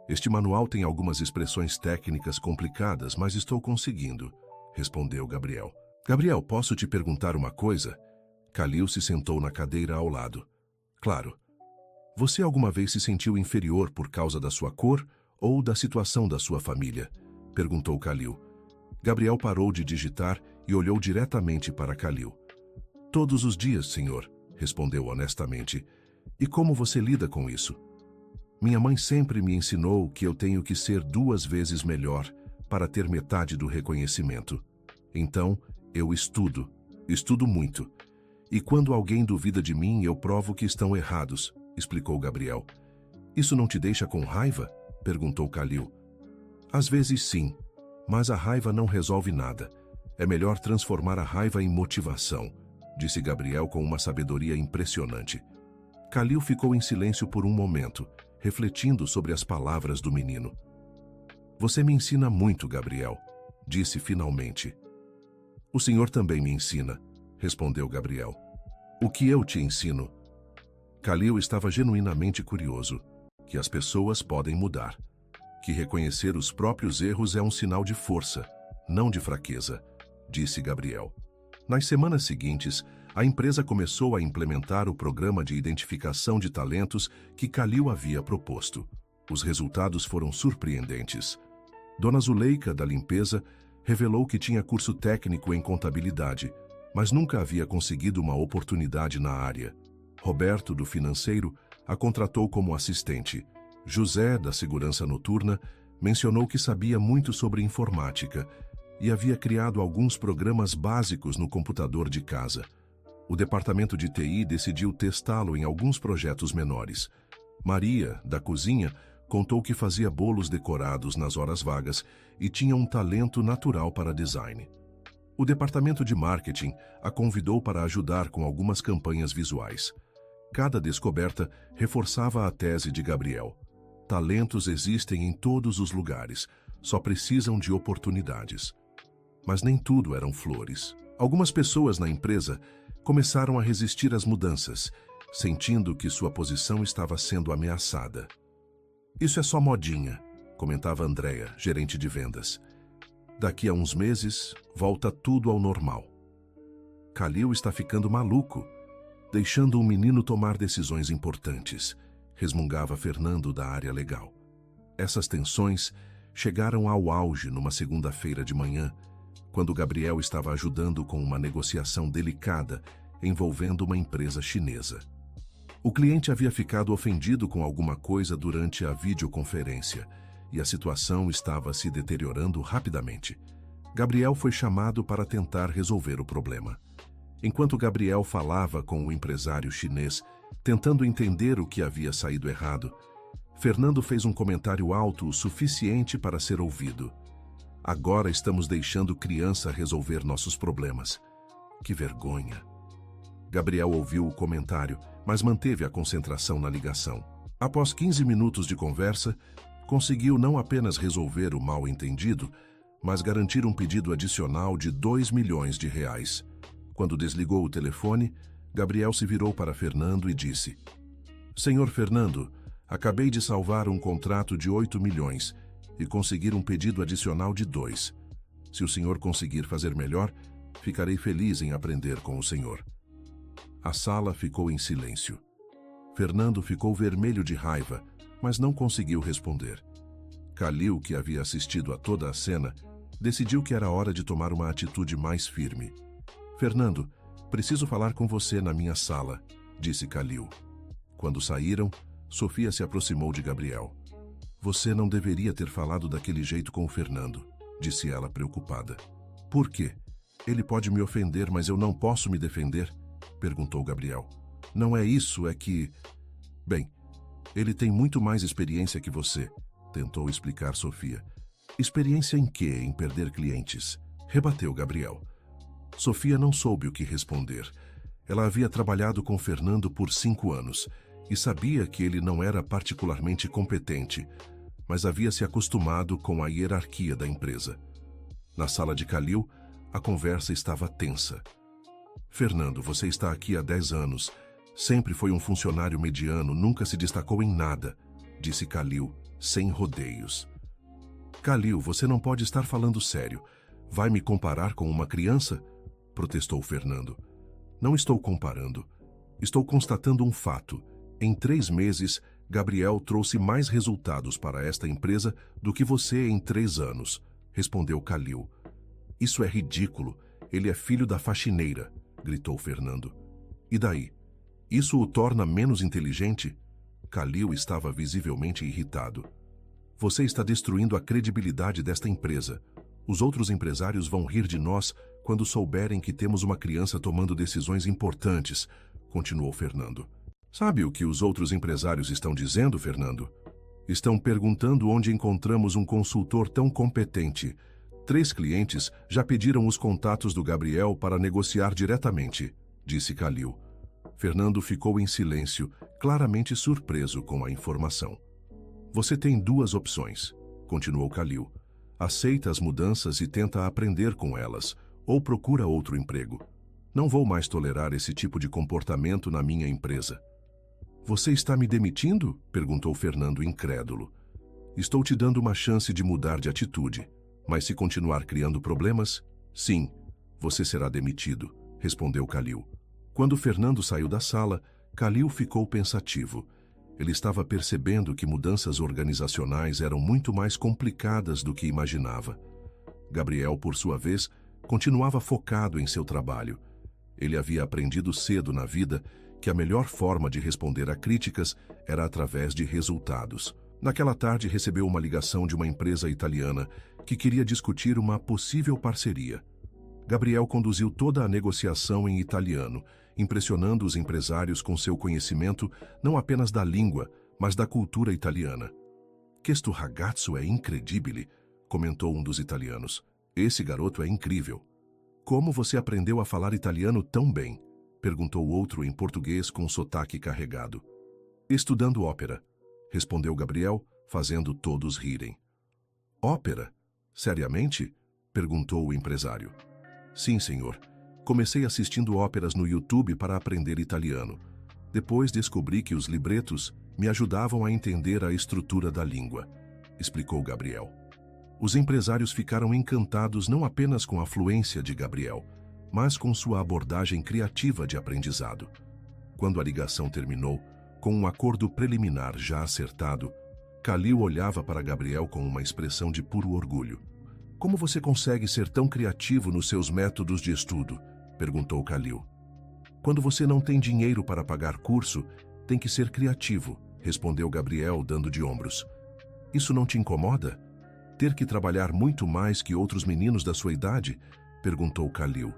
Este manual tem algumas expressões técnicas complicadas, mas estou conseguindo, respondeu Gabriel. Gabriel, posso te perguntar uma coisa? Kalil se sentou na cadeira ao lado. Claro. Você alguma vez se sentiu inferior por causa da sua cor ou da situação da sua família? Perguntou Kalil. Gabriel parou de digitar e olhou diretamente para Kalil. Todos os dias, senhor, respondeu honestamente. E como você lida com isso? Minha mãe sempre me ensinou que eu tenho que ser 2 vezes melhor para ter metade do reconhecimento. Então, eu estudo muito. E quando alguém duvida de mim, eu provo que estão errados, explicou Gabriel. Isso não te deixa com raiva? Perguntou Kalil. Às vezes sim, mas a raiva não resolve nada. É melhor transformar a raiva em motivação, disse Gabriel com uma sabedoria impressionante. Kalil ficou em silêncio por um momento, refletindo sobre as palavras do menino. Você me ensina muito, Gabriel, disse finalmente. O senhor também me ensina, respondeu Gabriel. O que eu te ensino? Kalil estava genuinamente curioso, que as pessoas podem mudar, que reconhecer os próprios erros é um sinal de força, não de fraqueza, disse Gabriel. Nas semanas seguintes, a empresa começou a implementar o programa de identificação de talentos que Kalil havia proposto. Os resultados foram surpreendentes. Dona Zuleika, da limpeza, revelou que tinha curso técnico em contabilidade, mas nunca havia conseguido uma oportunidade na área. Roberto, do financeiro, a contratou como assistente. José, da segurança noturna, mencionou que sabia muito sobre informática e havia criado alguns programas básicos no computador de casa. O departamento de TI decidiu testá-lo em alguns projetos menores. Maria, da cozinha, contou que fazia bolos decorados nas horas vagas e tinha um talento natural para design. O departamento de marketing a convidou para ajudar com algumas campanhas visuais. Cada descoberta reforçava a tese de Gabriel. Talentos existem em todos os lugares, só precisam de oportunidades. Mas nem tudo eram flores. Algumas pessoas na empresa começaram a resistir às mudanças, sentindo que sua posição estava sendo ameaçada. Isso é só modinha, comentava Andréa, gerente de vendas. Daqui a uns meses, volta tudo ao normal. Kalil está ficando maluco, deixando um menino tomar decisões importantes, resmungava Fernando da área legal. Essas tensões chegaram ao auge numa segunda-feira de manhã, quando Gabriel estava ajudando com uma negociação delicada envolvendo uma empresa chinesa. O cliente havia ficado ofendido com alguma coisa durante a videoconferência e a situação estava se deteriorando rapidamente. Gabriel foi chamado para tentar resolver o problema. Enquanto Gabriel falava com o empresário chinês, tentando entender o que havia saído errado, Fernando fez um comentário alto o suficiente para ser ouvido. Agora estamos deixando criança resolver nossos problemas. Que vergonha. Gabriel ouviu o comentário, mas manteve a concentração na ligação. Após 15 minutos de conversa, conseguiu não apenas resolver o mal-entendido, mas garantir um pedido adicional de R$2 milhões. Quando desligou o telefone, Gabriel se virou para Fernando e disse: Senhor Fernando, acabei de salvar um contrato de 8 milhões e conseguir um pedido adicional de 2. Se o senhor conseguir fazer melhor, ficarei feliz em aprender com o senhor. A sala ficou em silêncio. Fernando ficou vermelho de raiva, mas não conseguiu responder. Kalil, que havia assistido a toda a cena, decidiu que era hora de tomar uma atitude mais firme. Fernando, preciso falar com você na minha sala, disse Kalil. Quando saíram, Sofia se aproximou de Gabriel. Você não deveria ter falado daquele jeito com o Fernando, disse ela preocupada. Por quê? Ele pode me ofender, mas eu não posso me defender? Perguntou Gabriel. Não é isso, é que... Bem, ele tem muito mais experiência que você, tentou explicar Sofia. Experiência em quê? Em perder clientes? Rebateu Gabriel. Sofia não soube o que responder. Ela havia trabalhado com Fernando por 5 anos e sabia que ele não era particularmente competente, mas havia se acostumado com a hierarquia da empresa. Na sala de Kalil, a conversa estava tensa. Fernando, você está aqui há 10 anos. Sempre foi um funcionário mediano, nunca se destacou em nada, disse Kalil, sem rodeios. Kalil, você não pode estar falando sério. Vai me comparar com uma criança? protestou Fernando. Não estou comparando. Estou constatando um fato. Em 3 meses, Gabriel trouxe mais resultados para esta empresa do que você em 3 anos, respondeu Kalil. Isso é ridículo. Ele é filho da faxineira, gritou Fernando. E daí? Isso o torna menos inteligente? Kalil estava visivelmente irritado. Você está destruindo a credibilidade desta empresa. Os outros empresários vão rir de nós quando souberem que temos uma criança tomando decisões importantes, continuou Fernando. Sabe o que os outros empresários estão dizendo, Fernando? Estão perguntando onde encontramos um consultor tão competente. 3 clientes já pediram os contatos do Gabriel para negociar diretamente, disse Kalil. Fernando ficou em silêncio, claramente surpreso com a informação. Você tem 2 opções, continuou Kalil. Aceita as mudanças e tenta aprender com elas, ou procura outro emprego. Não vou mais tolerar esse tipo de comportamento na minha empresa. Você está me demitindo? Perguntou Fernando incrédulo. Estou te dando uma chance de mudar de atitude, mas se continuar criando problemas, sim, você será demitido, respondeu Kalil. Quando Fernando saiu da sala, Kalil ficou pensativo. Ele estava percebendo que mudanças organizacionais eram muito mais complicadas do que imaginava. Gabriel, por sua vez, continuava focado em seu trabalho. Ele havia aprendido cedo na vida que a melhor forma de responder a críticas era através de resultados. Naquela tarde recebeu uma ligação de uma empresa italiana que queria discutir uma possível parceria. Gabriel conduziu toda a negociação em italiano, impressionando os empresários com seu conhecimento não apenas da língua, mas da cultura italiana. "Questo ragazzo é incredibile", comentou um dos italianos. "Esse garoto é incrível." "Como você aprendeu a falar italiano tão bem?" perguntou outro em português com sotaque carregado. "Estudando ópera", respondeu Gabriel, fazendo todos rirem. "Ópera? Seriamente?" perguntou o empresário. "Sim, senhor. Comecei assistindo óperas no YouTube para aprender italiano. Depois descobri que os libretos me ajudavam a entender a estrutura da língua", explicou Gabriel. Os empresários ficaram encantados não apenas com a fluência de Gabriel, mas com sua abordagem criativa de aprendizado. Quando a ligação terminou, com um acordo preliminar já acertado, Kalil olhava para Gabriel com uma expressão de puro orgulho. "Como você consegue ser tão criativo nos seus métodos de estudo?" perguntou Kalil. "Quando você não tem dinheiro para pagar curso, tem que ser criativo", respondeu Gabriel, dando de ombros. "Isso não te incomoda? Ter que trabalhar muito mais que outros meninos da sua idade?" perguntou Kalil.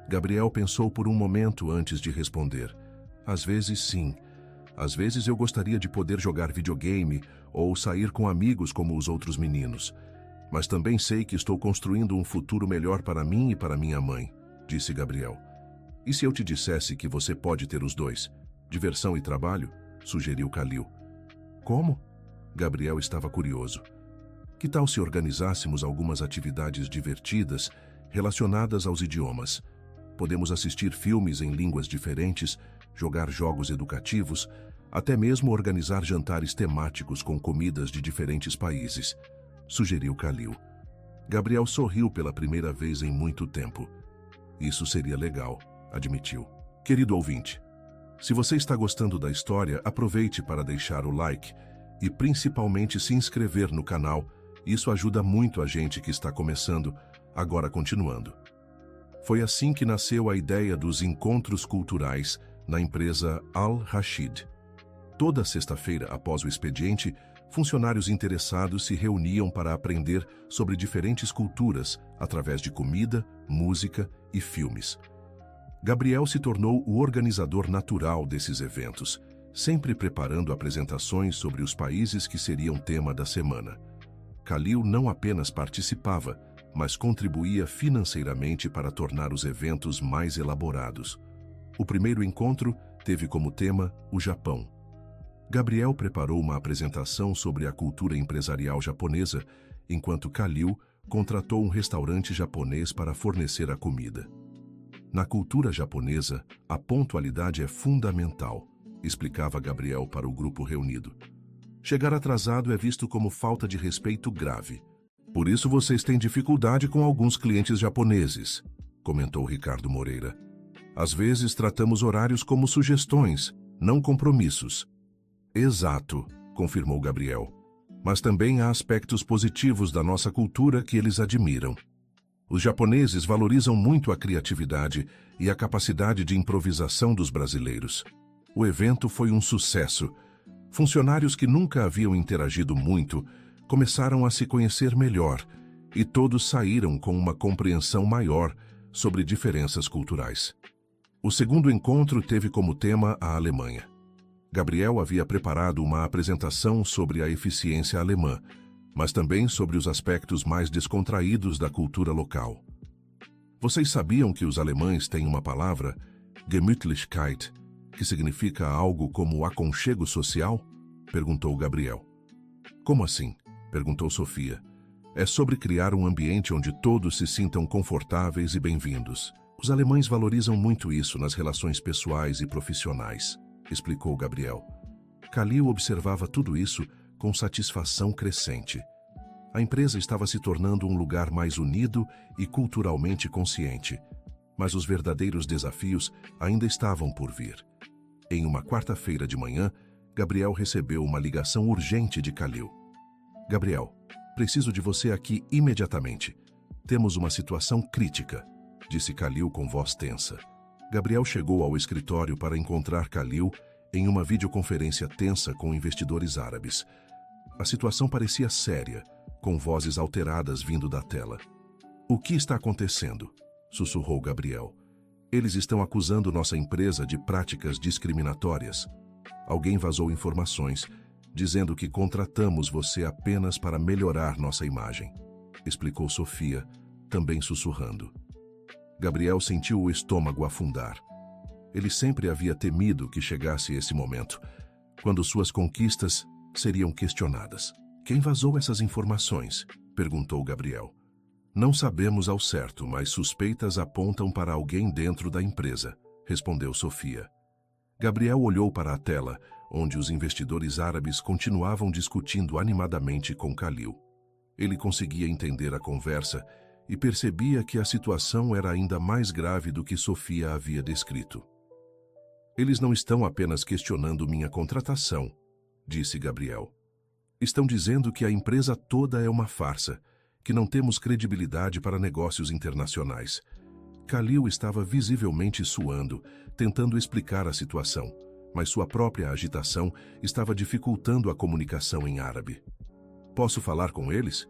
Gabriel pensou por um momento antes de responder. "Às vezes, sim. Às vezes eu gostaria de poder jogar videogame ou sair com amigos como os outros meninos. Mas também sei que estou construindo um futuro melhor para mim e para minha mãe", disse Gabriel. "E se eu te dissesse que você pode ter os dois, diversão e trabalho?" sugeriu Kalil. "Como?" Gabriel estava curioso. "Que tal se organizássemos algumas atividades divertidas relacionadas aos idiomas? Podemos assistir filmes em línguas diferentes, jogar jogos educativos, até mesmo organizar jantares temáticos com comidas de diferentes países", sugeriu Kalil. Gabriel sorriu pela primeira vez em muito tempo. "Isso seria legal", admitiu. "Querido ouvinte, se você está gostando da história, aproveite para deixar o like e principalmente se inscrever no canal. Isso ajuda muito a gente que está começando. Agora continuando. Foi assim que nasceu a ideia dos encontros culturais na empresa Al-Rashid. Toda sexta-feira, após o expediente, funcionários interessados se reuniam para aprender sobre diferentes culturas através de comida, música e filmes. Gabriel se tornou o organizador natural desses eventos, sempre preparando apresentações sobre os países que seriam tema da semana. Kalil não apenas participava, mas contribuía financeiramente para tornar os eventos mais elaborados. O primeiro encontro teve como tema o Japão. Gabriel preparou uma apresentação sobre a cultura empresarial japonesa, enquanto Kalil contratou um restaurante japonês para fornecer a comida. "Na cultura japonesa, a pontualidade é fundamental", explicava Gabriel para o grupo reunido. "Chegar atrasado é visto como falta de respeito grave. Por isso vocês têm dificuldade com alguns clientes japoneses", comentou Ricardo Moreira. Às vezes tratamos horários como sugestões, não compromissos. Exato, confirmou Gabriel. Mas também há aspectos positivos da nossa cultura que eles admiram. Os japoneses valorizam muito a criatividade e a capacidade de improvisação dos brasileiros. O evento foi um sucesso. Funcionários que nunca haviam interagido muito começaram a se conhecer melhor e todos saíram com uma compreensão maior sobre diferenças culturais. O segundo encontro teve como tema a Alemanha. Gabriel havia preparado uma apresentação sobre a eficiência alemã, mas também sobre os aspectos mais descontraídos da cultura local. Vocês sabiam que os alemães têm uma palavra, Gemütlichkeit, que significa algo como aconchego social? Perguntou Gabriel. Como assim? Perguntou Sofia. É sobre criar um ambiente onde todos se sintam confortáveis e bem-vindos. Os alemães valorizam muito isso nas relações pessoais e profissionais, explicou Gabriel. Kalil observava tudo isso com satisfação crescente. A empresa estava se tornando um lugar mais unido e culturalmente consciente, mas os verdadeiros desafios ainda estavam por vir. Em uma quarta-feira de manhã, Gabriel recebeu uma ligação urgente de Kalil. Gabriel, preciso de você aqui imediatamente. Temos uma situação crítica, disse Kalil com voz tensa. Gabriel chegou ao escritório para encontrar Kalil em uma videoconferência tensa com investidores árabes. A situação parecia séria, com vozes alteradas vindo da tela. O que está acontecendo? Sussurrou Gabriel. Eles estão acusando nossa empresa de práticas discriminatórias. Alguém vazou informações, dizendo que contratamos você apenas para melhorar nossa imagem, explicou Sofia, também sussurrando. Gabriel sentiu o estômago afundar. Ele sempre havia temido que chegasse esse momento, quando suas conquistas seriam questionadas. Quem vazou essas informações? Perguntou Gabriel. Não sabemos ao certo, mas suspeitas apontam para alguém dentro da empresa, respondeu Sofia. Gabriel olhou para a tela, onde os investidores árabes continuavam discutindo animadamente com Kalil. Ele conseguia entender a conversa e percebia que a situação era ainda mais grave do que Sofia havia descrito. Eles não estão apenas questionando minha contratação, disse Gabriel. Estão dizendo que a empresa toda é uma farsa, que não temos credibilidade para negócios internacionais. Kalil estava visivelmente suando, tentando explicar a situação, mas sua própria agitação estava dificultando a comunicação em árabe. Posso falar com eles?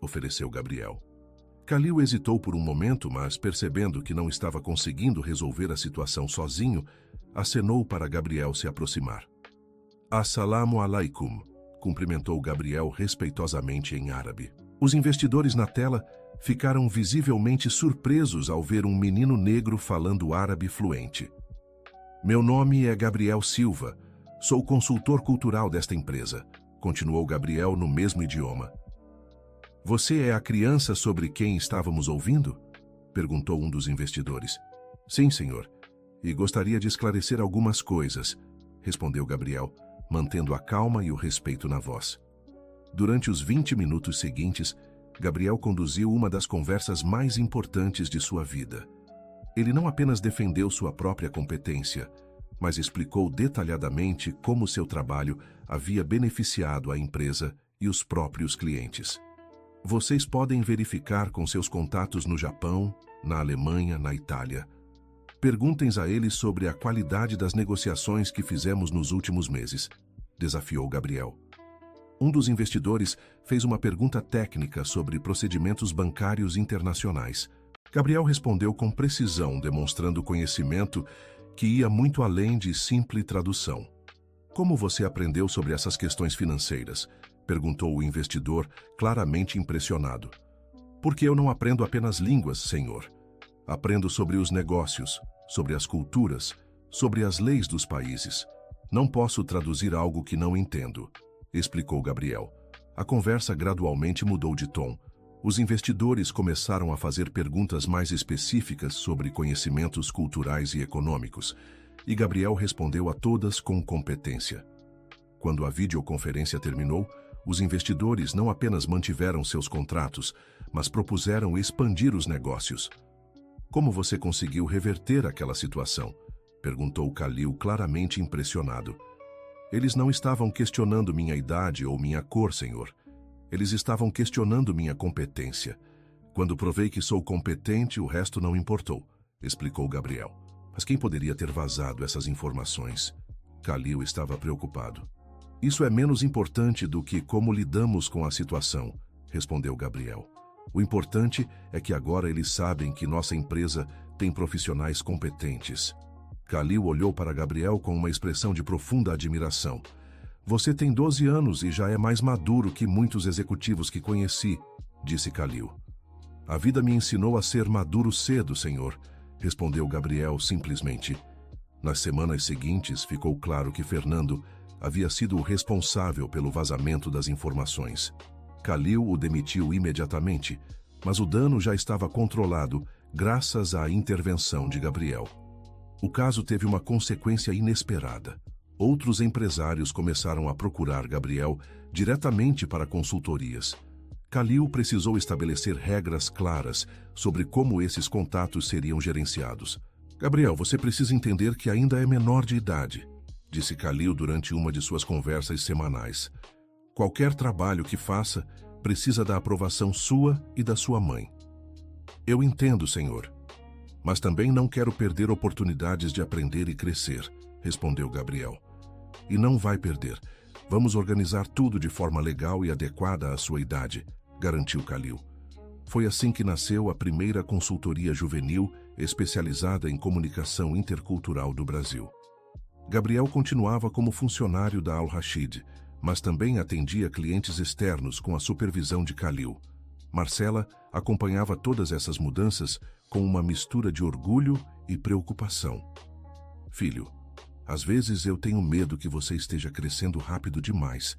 Ofereceu Gabriel. Kalil hesitou por um momento, mas percebendo que não estava conseguindo resolver a situação sozinho, acenou para Gabriel se aproximar. Assalamu alaikum, cumprimentou Gabriel respeitosamente em árabe. Os investidores na tela ficaram visivelmente surpresos ao ver um menino negro falando árabe fluente. Meu nome é Gabriel Silva, sou consultor cultural desta empresa, continuou Gabriel no mesmo idioma. Você é a criança sobre quem estávamos ouvindo? Perguntou um dos investidores. Sim, senhor. E gostaria de esclarecer algumas coisas, respondeu Gabriel, mantendo a calma e o respeito na voz. Durante os 20 minutos seguintes, Gabriel conduziu uma das conversas mais importantes de sua vida. Ele não apenas defendeu sua própria competência, mas explicou detalhadamente como seu trabalho havia beneficiado a empresa e os próprios clientes. Vocês podem verificar com seus contatos no Japão, na Alemanha, na Itália. Perguntem a eles sobre a qualidade das negociações que fizemos nos últimos meses, desafiou Gabriel. Um dos investidores fez uma pergunta técnica sobre procedimentos bancários internacionais. Gabriel respondeu com precisão, demonstrando conhecimento que ia muito além de simples tradução. Como você aprendeu sobre essas questões financeiras? Perguntou o investidor, claramente impressionado. Porque eu não aprendo apenas línguas, senhor. Aprendo sobre os negócios, sobre as culturas, sobre as leis dos países. Não posso traduzir algo que não entendo, explicou Gabriel. A conversa gradualmente mudou de tom. Os investidores começaram a fazer perguntas mais específicas sobre conhecimentos culturais e econômicos, e Gabriel respondeu a todas com competência. Quando a videoconferência terminou, os investidores não apenas mantiveram seus contratos, mas propuseram expandir os negócios. Como você conseguiu reverter aquela situação? Perguntou Kalil, claramente impressionado. Eles não estavam questionando minha idade ou minha cor, senhor. Eles estavam questionando minha competência. Quando provei que sou competente, o resto não importou, explicou Gabriel. Mas quem poderia ter vazado essas informações? Kalil estava preocupado. Isso é menos importante do que como lidamos com a situação, respondeu Gabriel. O importante é que agora eles sabem que nossa empresa tem profissionais competentes. Kalil olhou para Gabriel com uma expressão de profunda admiração. Você tem 12 anos e já é mais maduro que muitos executivos que conheci, disse Kalil. A vida me ensinou a ser maduro cedo, senhor, respondeu Gabriel simplesmente. Nas semanas seguintes, ficou claro que Fernando havia sido o responsável pelo vazamento das informações. Kalil o demitiu imediatamente, mas o dano já estava controlado graças à intervenção de Gabriel. O caso teve uma consequência inesperada. Outros empresários começaram a procurar Gabriel diretamente para consultorias. Kalil precisou estabelecer regras claras sobre como esses contatos seriam gerenciados. Gabriel, você precisa entender que ainda é menor de idade, disse Kalil durante uma de suas conversas semanais. Qualquer trabalho que faça precisa da aprovação sua e da sua mãe. Eu entendo, senhor, mas também não quero perder oportunidades de aprender e crescer, respondeu Gabriel. E não vai perder. Vamos organizar tudo de forma legal e adequada à sua idade, garantiu Kalil. Foi assim que nasceu a primeira consultoria juvenil especializada em comunicação intercultural do Brasil. Gabriel continuava como funcionário da Al-Rashid, mas também atendia clientes externos com a supervisão de Kalil. Marcela acompanhava todas essas mudanças com uma mistura de orgulho e preocupação. Filho, às vezes eu tenho medo que você esteja crescendo rápido demais,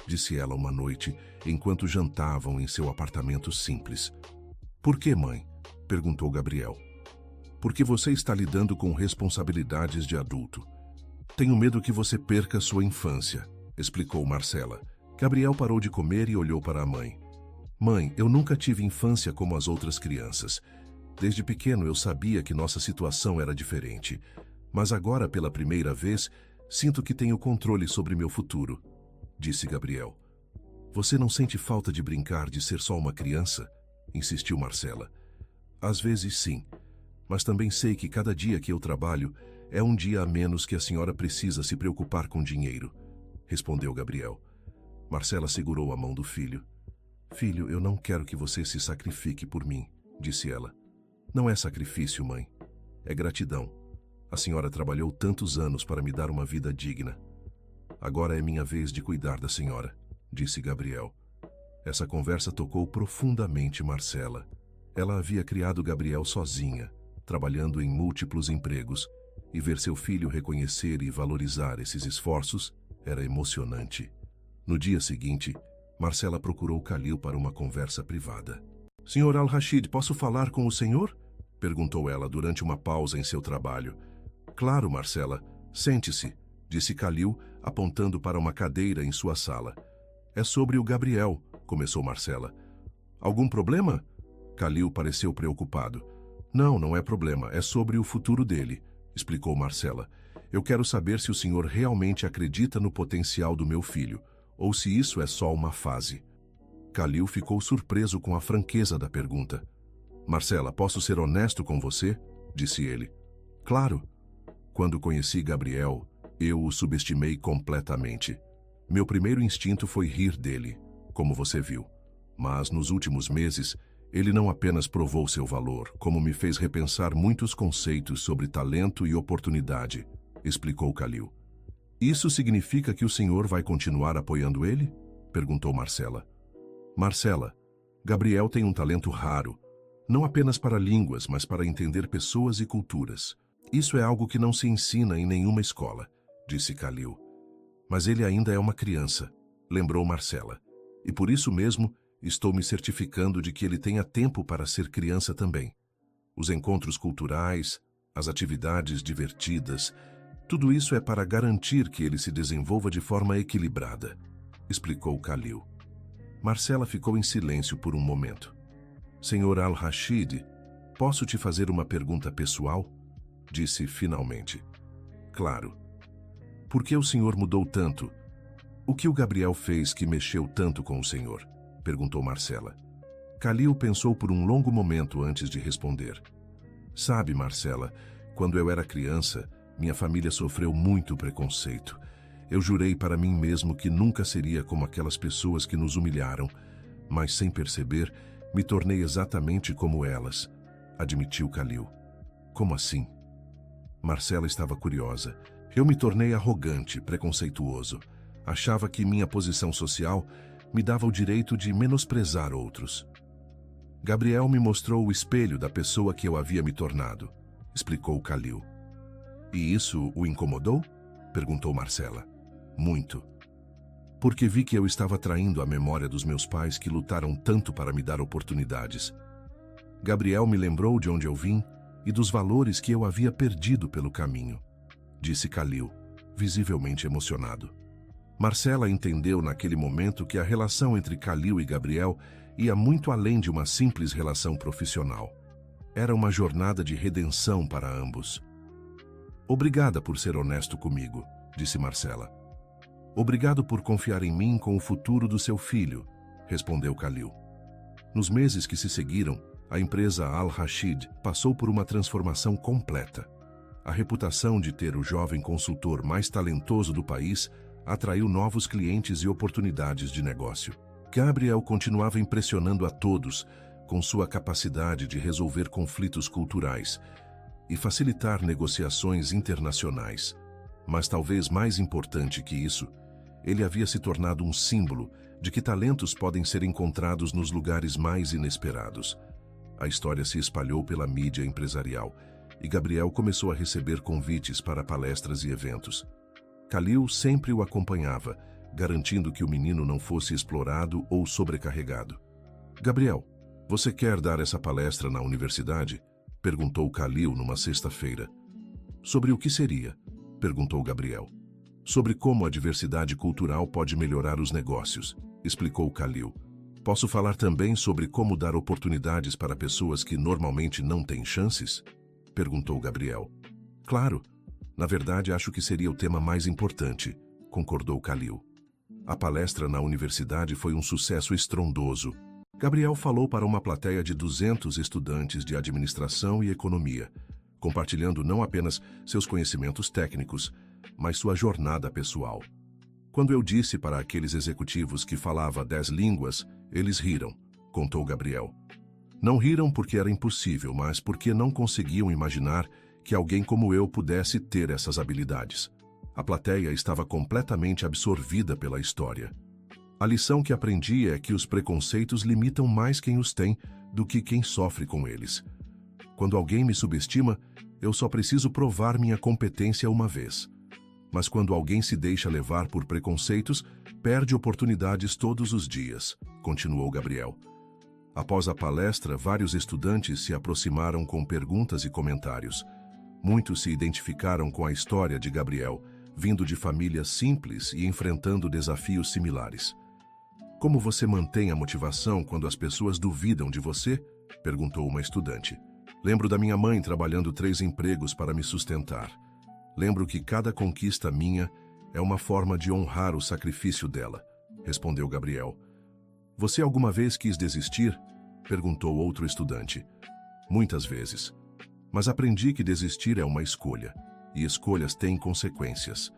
disse ela uma noite, enquanto jantavam em seu apartamento simples. Por que, mãe? Perguntou Gabriel. Porque você está lidando com responsabilidades de adulto. Tenho medo que você perca sua infância, explicou Marcela. Gabriel parou de comer e olhou para a mãe. Mãe, eu nunca tive infância como as outras crianças. Desde pequeno eu sabia que nossa situação era diferente. Mas agora, pela primeira vez, sinto que tenho controle sobre meu futuro, disse Gabriel. Você não sente falta de brincar de ser só uma criança? Insistiu Marcela. Às vezes sim, mas também sei que cada dia que eu trabalho é um dia a menos que a senhora precisa se preocupar com dinheiro, respondeu Gabriel. Marcela segurou a mão do filho. Filho, eu não quero que você se sacrifique por mim, disse ela. Não é sacrifício, mãe. É gratidão. A senhora trabalhou tantos anos para me dar uma vida digna. Agora é minha vez de cuidar da senhora, disse Gabriel. Essa conversa tocou profundamente Marcela. Ela havia criado Gabriel sozinha, trabalhando em múltiplos empregos, e ver seu filho reconhecer e valorizar esses esforços era emocionante. No dia seguinte, Marcela procurou Kalil para uma conversa privada. Senhor Al-Rashid, posso falar com o senhor? Perguntou ela durante uma pausa em seu trabalho. Claro, Marcela. Sente-se, disse Kalil, apontando para uma cadeira em sua sala. É sobre o Gabriel, começou Marcela. Algum problema? Kalil pareceu preocupado. Não, não é problema, é sobre o futuro dele, explicou Marcela. Eu quero saber se o senhor realmente acredita no potencial do meu filho, ou se isso é só uma fase. Kalil ficou surpreso com a franqueza da pergunta. Marcela, posso ser honesto com você? Disse ele. Claro. Quando conheci Gabriel, eu o subestimei completamente. Meu primeiro instinto foi rir dele, como você viu. Mas nos últimos meses, ele não apenas provou seu valor, como me fez repensar muitos conceitos sobre talento e oportunidade, explicou Kalil. Isso significa que o senhor vai continuar apoiando ele? Perguntou Marcela. Marcela, Gabriel tem um talento raro, não apenas para línguas, mas para entender pessoas e culturas. Isso é algo que não se ensina em nenhuma escola, disse Kalil. Mas ele ainda é uma criança, lembrou Marcela. E por isso mesmo, estou me certificando de que ele tenha tempo para ser criança também. Os encontros culturais, as atividades divertidas, tudo isso é para garantir que ele se desenvolva de forma equilibrada, explicou Kalil. Marcela ficou em silêncio por um momento. Senhor Al-Rashid, Posso te fazer uma pergunta pessoal? Disse finalmente. Claro. Por que o senhor mudou tanto? O que o Gabriel fez que mexeu tanto com o senhor? Perguntou Marcela. Kalil pensou por um longo momento antes de responder. Sabe, Marcela, quando eu era criança, minha família sofreu muito preconceito. Eu jurei para mim mesmo que nunca seria como aquelas pessoas que nos humilharam, mas sem perceber, me tornei exatamente como elas, admitiu Kalil. Como assim? Marcela estava curiosa. Eu me tornei arrogante, preconceituoso. Achava que minha posição social me dava o direito de menosprezar outros. Gabriel me mostrou o espelho da pessoa que eu havia me tornado, explicou Kalil. E isso o incomodou? Perguntou Marcela. Muito. Porque vi que eu estava traindo a memória dos meus pais que lutaram tanto para me dar oportunidades. Gabriel me lembrou de onde eu vim e dos valores que eu havia perdido pelo caminho, disse Kalil, visivelmente emocionado. Marcela entendeu naquele momento que a relação entre Kalil e Gabriel ia muito além de uma simples relação profissional. Era uma jornada de redenção para ambos. Obrigada por ser honesto comigo, disse Marcela. Obrigado por confiar em mim com o futuro do seu filho, respondeu Kalil. Nos meses que se seguiram, a empresa Al-Rashid passou por uma transformação completa. A reputação de ter o jovem consultor mais talentoso do país atraiu novos clientes e oportunidades de negócio. Gabriel continuava impressionando a todos com sua capacidade de resolver conflitos culturais e facilitar negociações internacionais. Mas talvez mais importante que isso, ele havia se tornado um símbolo de que talentos podem ser encontrados nos lugares mais inesperados. A história se espalhou pela mídia empresarial e Gabriel começou a receber convites para palestras e eventos. Kalil sempre o acompanhava, garantindo que o menino não fosse explorado ou sobrecarregado. Gabriel, você quer dar essa palestra na universidade? Perguntou Kalil numa sexta-feira. Sobre o que seria? Perguntou Gabriel. Sobre como a diversidade cultural pode melhorar os negócios, explicou Kalil. Posso falar também sobre como dar oportunidades para pessoas que normalmente não têm chances? Perguntou Gabriel. Claro. Na verdade, acho que seria o tema mais importante, concordou Kalil. A palestra na universidade foi um sucesso estrondoso. Gabriel falou para uma plateia de 200 estudantes de administração e economia, compartilhando não apenas seus conhecimentos técnicos, mas sua jornada pessoal. Quando eu disse para aqueles executivos que falava 10 línguas, eles riram, contou Gabriel. Não riram porque era impossível, mas porque não conseguiam imaginar que alguém como eu pudesse ter essas habilidades. A plateia estava completamente absorvida pela história. A lição que aprendi é que os preconceitos limitam mais quem os tem do que quem sofre com eles. Quando alguém me subestima, eu só preciso provar minha competência uma vez. Mas quando alguém se deixa levar por preconceitos, perde oportunidades todos os dias, continuou Gabriel. Após a palestra, vários estudantes se aproximaram com perguntas e comentários. Muitos se identificaram com a história de Gabriel, vindo de famílias simples e enfrentando desafios similares. Como você mantém a motivação quando as pessoas duvidam de você? Perguntou uma estudante. Lembro da minha mãe trabalhando 3 empregos para me sustentar. Lembro que cada conquista minha é uma forma de honrar o sacrifício dela, respondeu Gabriel. Você alguma vez quis desistir? Perguntou outro estudante. Muitas vezes. Mas aprendi que desistir é uma escolha, e escolhas têm consequências.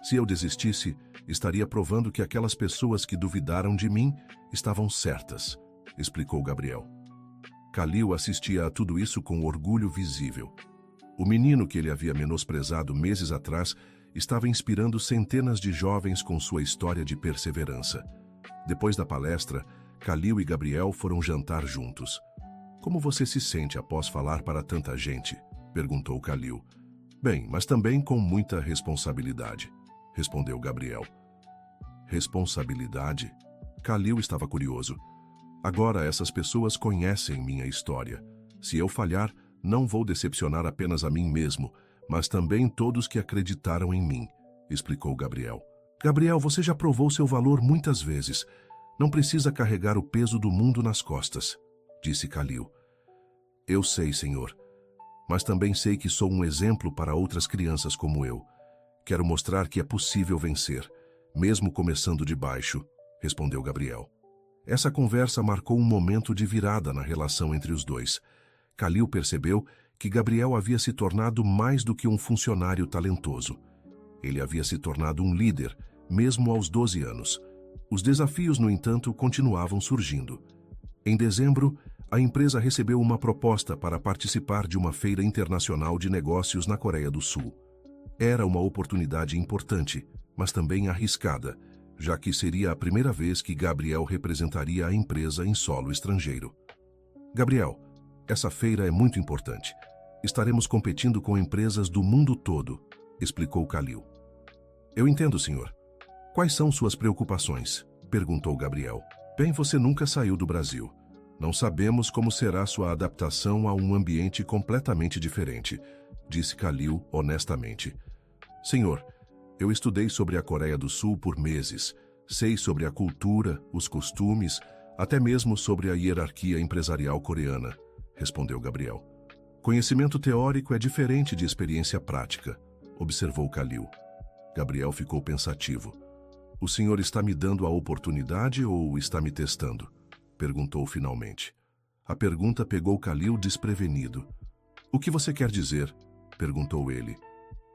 Se eu desistisse, estaria provando que aquelas pessoas que duvidaram de mim estavam certas, explicou Gabriel. Kalil assistia a tudo isso com orgulho visível. O menino que ele havia menosprezado meses atrás estava inspirando centenas de jovens com sua história de perseverança. Depois da palestra, Kalil e Gabriel foram jantar juntos. Como você se sente após falar para tanta gente? Perguntou Kalil. Bem, mas também com muita responsabilidade, respondeu Gabriel. Responsabilidade? Kalil estava curioso. Agora essas pessoas conhecem minha história. Se eu falhar, não vou decepcionar apenas a mim mesmo, mas também todos que acreditaram em mim, explicou Gabriel. Gabriel, você já provou seu valor muitas vezes. Não precisa carregar o peso do mundo nas costas, disse Kalil. Eu sei, senhor. Mas também sei que sou um exemplo para outras crianças como eu. Quero mostrar que é possível vencer, mesmo começando de baixo, respondeu Gabriel. Essa conversa marcou um momento de virada na relação entre os dois. Khalil percebeu que Gabriel havia se tornado mais do que um funcionário talentoso. Ele havia se tornado um líder, mesmo aos 12 anos. Os desafios, no entanto, continuavam surgindo. Em dezembro, a empresa recebeu uma proposta para participar de uma feira internacional de negócios na Coreia do Sul. Era uma oportunidade importante, mas também arriscada, já que seria a primeira vez que Gabriel representaria a empresa em solo estrangeiro. Gabriel, essa feira é muito importante. Estaremos competindo com empresas do mundo todo, explicou Khalil. Eu entendo, senhor. Quais são suas preocupações? Perguntou Gabriel. Bem, você nunca saiu do Brasil. Não sabemos como será sua adaptação a um ambiente completamente diferente, disse Khalil honestamente. Senhor, eu estudei sobre a Coreia do Sul por meses. Sei sobre a cultura, os costumes, até mesmo sobre a hierarquia empresarial coreana, respondeu Gabriel. Conhecimento teórico é diferente de experiência prática, observou Khalil. Gabriel ficou pensativo. O senhor está me dando a oportunidade ou está me testando? Perguntou finalmente. A pergunta pegou Khalil desprevenido. O que você quer dizer? Perguntou ele.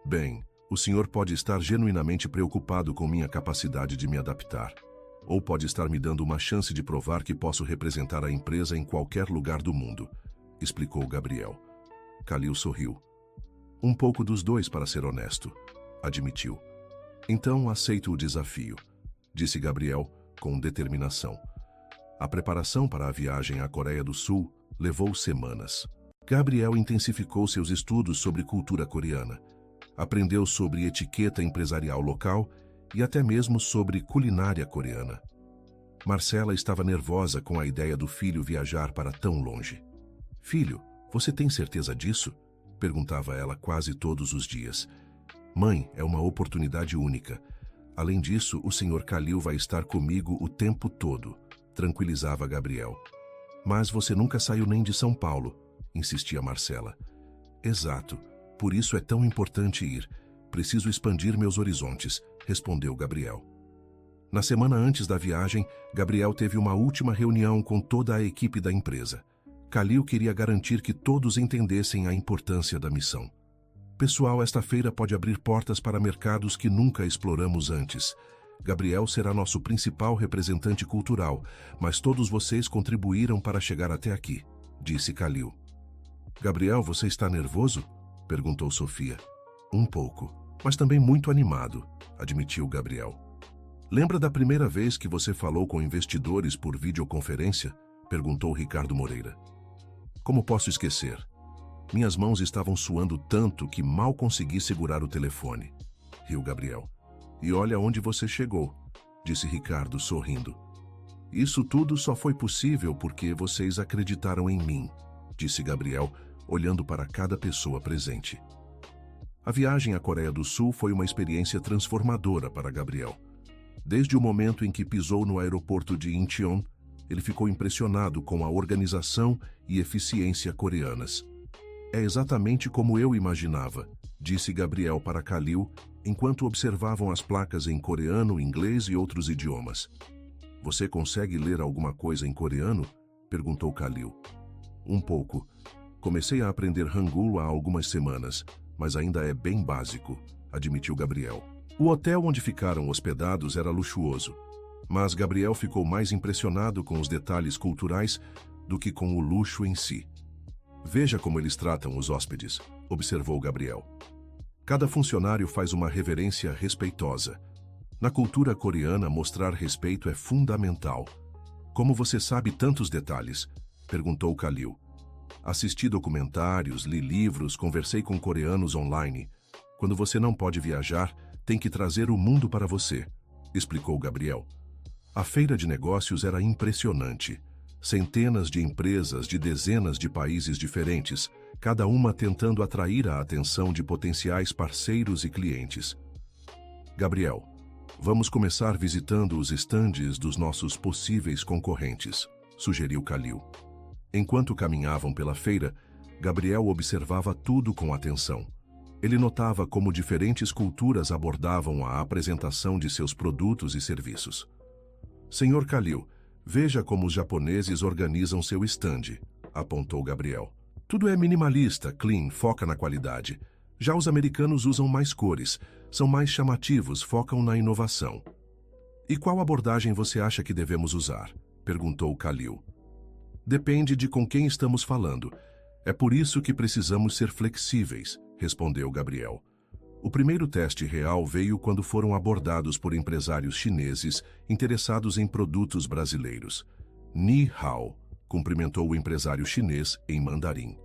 Bem, o senhor pode estar genuinamente preocupado com minha capacidade de me adaptar. Ou pode estar me dando uma chance de provar que posso representar a empresa em qualquer lugar do mundo, explicou Gabriel. Khalil sorriu. Um pouco dos dois, para ser honesto, admitiu. Então aceito o desafio, disse Gabriel com determinação. A preparação para a viagem à Coreia do Sul levou semanas. Gabriel intensificou seus estudos sobre cultura coreana. Aprendeu sobre etiqueta empresarial local e até mesmo sobre culinária coreana. Marcela estava nervosa com a ideia do filho viajar para tão longe. Filho, você tem certeza disso? Perguntava ela quase todos os dias. Mãe, é uma oportunidade única. Além disso, o Sr. Khalil vai estar comigo o tempo todo, tranquilizava Gabriel. Mas você nunca saiu nem de São Paulo, insistia Marcela. Exato, por isso é tão importante ir. Preciso expandir meus horizontes, respondeu Gabriel. Na semana antes da viagem, Gabriel teve uma última reunião com toda a equipe da empresa. Khalil queria garantir que todos entendessem a importância da missão. Pessoal, esta feira pode abrir portas para mercados que nunca exploramos antes. Gabriel será nosso principal representante cultural, mas todos vocês contribuíram para chegar até aqui, disse Khalil. Gabriel, você está nervoso? Perguntou Sofia. Um pouco, mas também muito animado, admitiu Gabriel. Lembra da primeira vez que você falou com investidores por videoconferência? Perguntou Ricardo Moreira. Como posso esquecer? Minhas mãos estavam suando tanto que mal consegui segurar o telefone, riu Gabriel. E olha onde você chegou, disse Ricardo sorrindo. Isso tudo só foi possível porque vocês acreditaram em mim, disse Gabriel, olhando para cada pessoa presente. A viagem à Coreia do Sul foi uma experiência transformadora para Gabriel. Desde o momento em que pisou no aeroporto de Incheon, ele ficou impressionado com a organização e eficiência coreanas. É exatamente como eu imaginava, disse Gabriel para Khalil, enquanto observavam as placas em coreano, inglês e outros idiomas. Você consegue ler alguma coisa em coreano? Perguntou Khalil. Um pouco. Comecei a aprender Hangul há algumas semanas, mas ainda é bem básico, admitiu Gabriel. O hotel onde ficaram hospedados era luxuoso, mas Gabriel ficou mais impressionado com os detalhes culturais do que com o luxo em si. Veja como eles tratam os hóspedes, observou Gabriel. Cada funcionário faz uma reverência respeitosa. Na cultura coreana, mostrar respeito é fundamental. Como você sabe tantos detalhes? Perguntou Khalil. Assisti documentários, li livros, conversei com coreanos online. Quando você não pode viajar, tem que trazer o mundo para você, explicou Gabriel. A feira de negócios era impressionante. Centenas de empresas de dezenas de países diferentes, cada uma tentando atrair a atenção de potenciais parceiros e clientes. Gabriel, vamos começar visitando os estandes dos nossos possíveis concorrentes, sugeriu Khalil. Enquanto caminhavam pela feira, Gabriel observava tudo com atenção. Ele notava como diferentes culturas abordavam a apresentação de seus produtos e serviços. Senhor Kalil, veja como os japoneses organizam seu estande, apontou Gabriel. Tudo é minimalista, clean, foca na qualidade. Já os americanos usam mais cores, são mais chamativos, focam na inovação. E qual abordagem você acha que devemos usar? Perguntou Kalil. Depende de com quem estamos falando. É por isso que precisamos ser flexíveis, respondeu Gabriel. O primeiro teste real veio quando foram abordados por empresários chineses interessados em produtos brasileiros. Ni hao, cumprimentou o empresário chinês em mandarim.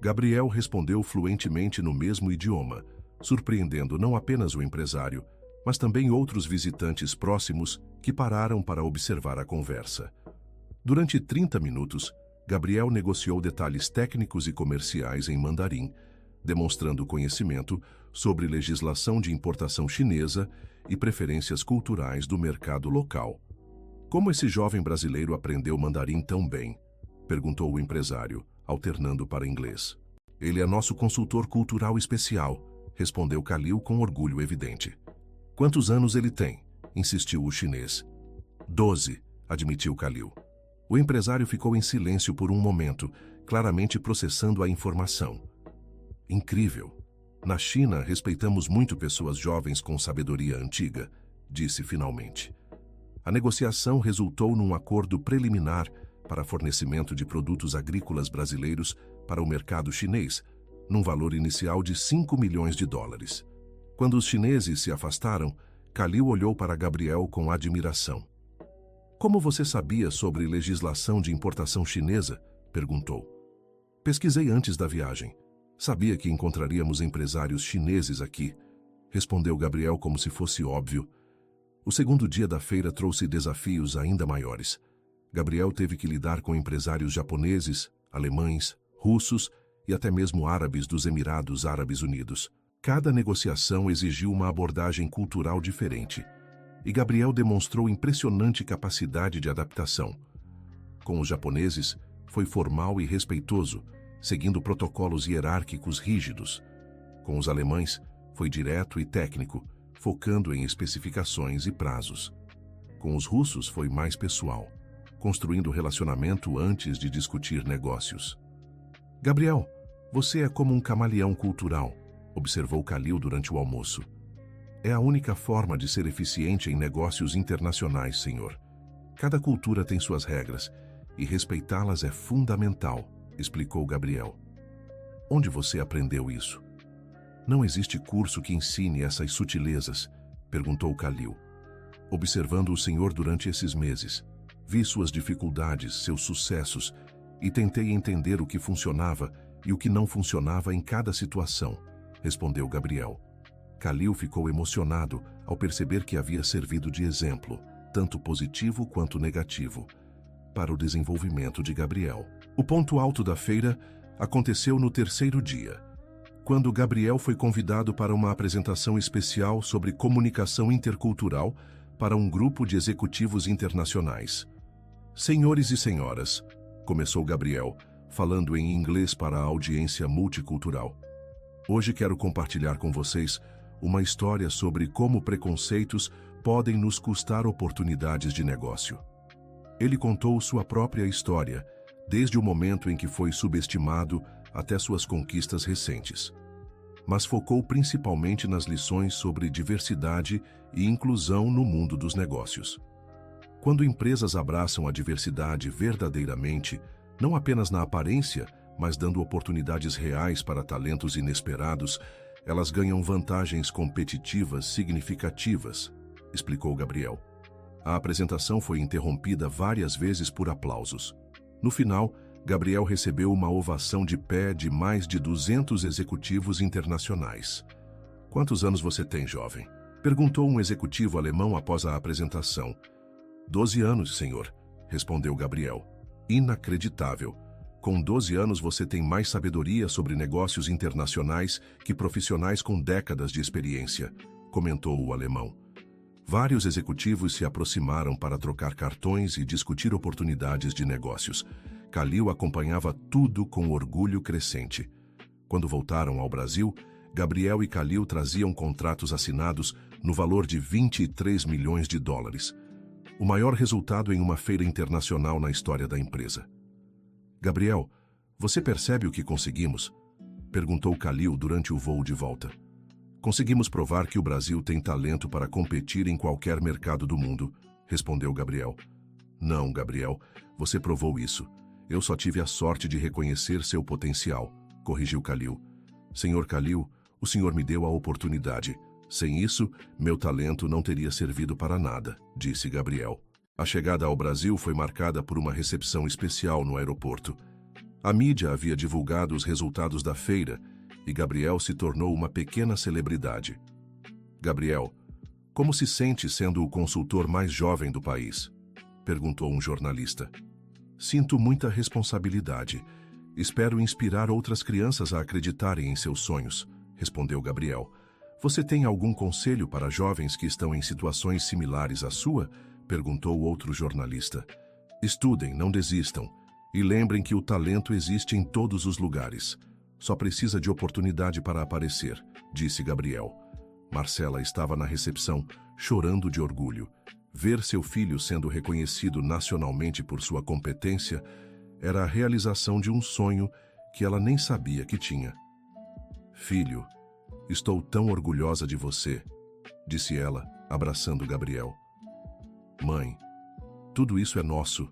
Gabriel respondeu fluentemente no mesmo idioma, surpreendendo não apenas o empresário, mas também outros visitantes próximos que pararam para observar a conversa. Durante 30 minutos, Gabriel negociou detalhes técnicos e comerciais em mandarim, demonstrando conhecimento sobre legislação de importação chinesa e preferências culturais do mercado local. Como esse jovem brasileiro aprendeu mandarim tão bem? Perguntou o empresário, alternando para inglês. Ele é nosso consultor cultural especial, respondeu Kalil com orgulho evidente. Quantos anos ele tem? Insistiu o chinês. 12, admitiu Kalil. O empresário ficou em silêncio por um momento, claramente processando a informação. Incrível. Na China, respeitamos muito pessoas jovens com sabedoria antiga, disse finalmente. A negociação resultou num acordo preliminar para fornecimento de produtos agrícolas brasileiros para o mercado chinês, num valor inicial de 5 milhões de dólares. Quando os chineses se afastaram, Kalil olhou para Gabriel com admiração. Como você sabia sobre legislação de importação chinesa? Perguntou. Pesquisei antes da viagem. Sabia que encontraríamos empresários chineses aqui, respondeu Gabriel como se fosse óbvio. O segundo dia da feira trouxe desafios ainda maiores. Gabriel teve que lidar com empresários japoneses, alemães, russos e até mesmo árabes dos Emirados Árabes Unidos. Cada negociação exigiu uma abordagem cultural diferente, e Gabriel demonstrou impressionante capacidade de adaptação. Com os japoneses, foi formal e respeitoso, seguindo protocolos hierárquicos rígidos. Com os alemães, foi direto e técnico, focando em especificações e prazos. Com os russos, foi mais pessoal, construindo relacionamento antes de discutir negócios. Gabriel, você é como um camaleão cultural, observou Kalil durante o almoço. É a única forma de ser eficiente em negócios internacionais, senhor. Cada cultura tem suas regras, e respeitá-las é fundamental, explicou Gabriel. Onde você aprendeu isso? Não existe curso que ensine essas sutilezas, perguntou Kalil. Observando o senhor durante esses meses, vi suas dificuldades, seus sucessos, e tentei entender o que funcionava e o que não funcionava em cada situação, respondeu Gabriel. Kalil ficou emocionado ao perceber que havia servido de exemplo, tanto positivo quanto negativo, para o desenvolvimento de Gabriel. O ponto alto da feira aconteceu no terceiro dia, quando Gabriel foi convidado para uma apresentação especial sobre comunicação intercultural para um grupo de executivos internacionais. Senhores e senhoras, começou Gabriel, falando em inglês para a audiência multicultural. Hoje quero compartilhar com vocês uma história sobre como preconceitos podem nos custar oportunidades de negócio. Ele contou sua própria história, desde o momento em que foi subestimado até suas conquistas recentes. Mas focou principalmente nas lições sobre diversidade e inclusão no mundo dos negócios. Quando empresas abraçam a diversidade verdadeiramente, não apenas na aparência, mas dando oportunidades reais para talentos inesperados, elas ganham vantagens competitivas significativas, explicou Gabriel. A apresentação foi interrompida várias vezes por aplausos. No final, Gabriel recebeu uma ovação de pé de mais de 200 executivos internacionais. Quantos anos você tem, jovem? Perguntou um executivo alemão após a apresentação. 12 anos, senhor, respondeu Gabriel. Inacreditável. Com 12 anos você tem mais sabedoria sobre negócios internacionais que profissionais com décadas de experiência, comentou o alemão. Vários executivos se aproximaram para trocar cartões e discutir oportunidades de negócios. Kalil acompanhava tudo com orgulho crescente. Quando voltaram ao Brasil, Gabriel e Kalil traziam contratos assinados no valor de 23 milhões de dólares, o maior resultado em uma feira internacional na história da empresa. Gabriel, você percebe o que conseguimos? Perguntou Kalil durante o voo de volta. Conseguimos provar que o Brasil tem talento para competir em qualquer mercado do mundo, respondeu Gabriel. Não, Gabriel, você provou isso. Eu só tive a sorte de reconhecer seu potencial, corrigiu Kalil. Senhor Kalil, o senhor me deu a oportunidade. Sem isso, meu talento não teria servido para nada, disse Gabriel. A chegada ao Brasil foi marcada por uma recepção especial no aeroporto. A mídia havia divulgado os resultados da feira e Gabriel se tornou uma pequena celebridade. Gabriel, como se sente sendo o consultor mais jovem do país? Perguntou um jornalista. Sinto muita responsabilidade. Espero inspirar outras crianças a acreditarem em seus sonhos, respondeu Gabriel. Você tem algum conselho para jovens que estão em situações similares à sua? Perguntou outro jornalista. Estudem, não desistam. E lembrem que o talento existe em todos os lugares. Só precisa de oportunidade para aparecer, disse Gabriel. Marcela estava na recepção, chorando de orgulho. Ver seu filho sendo reconhecido nacionalmente por sua competência era a realização de um sonho que ela nem sabia que tinha. Filho, estou tão orgulhosa de você, disse ela, abraçando Gabriel. Mãe, tudo isso é nosso.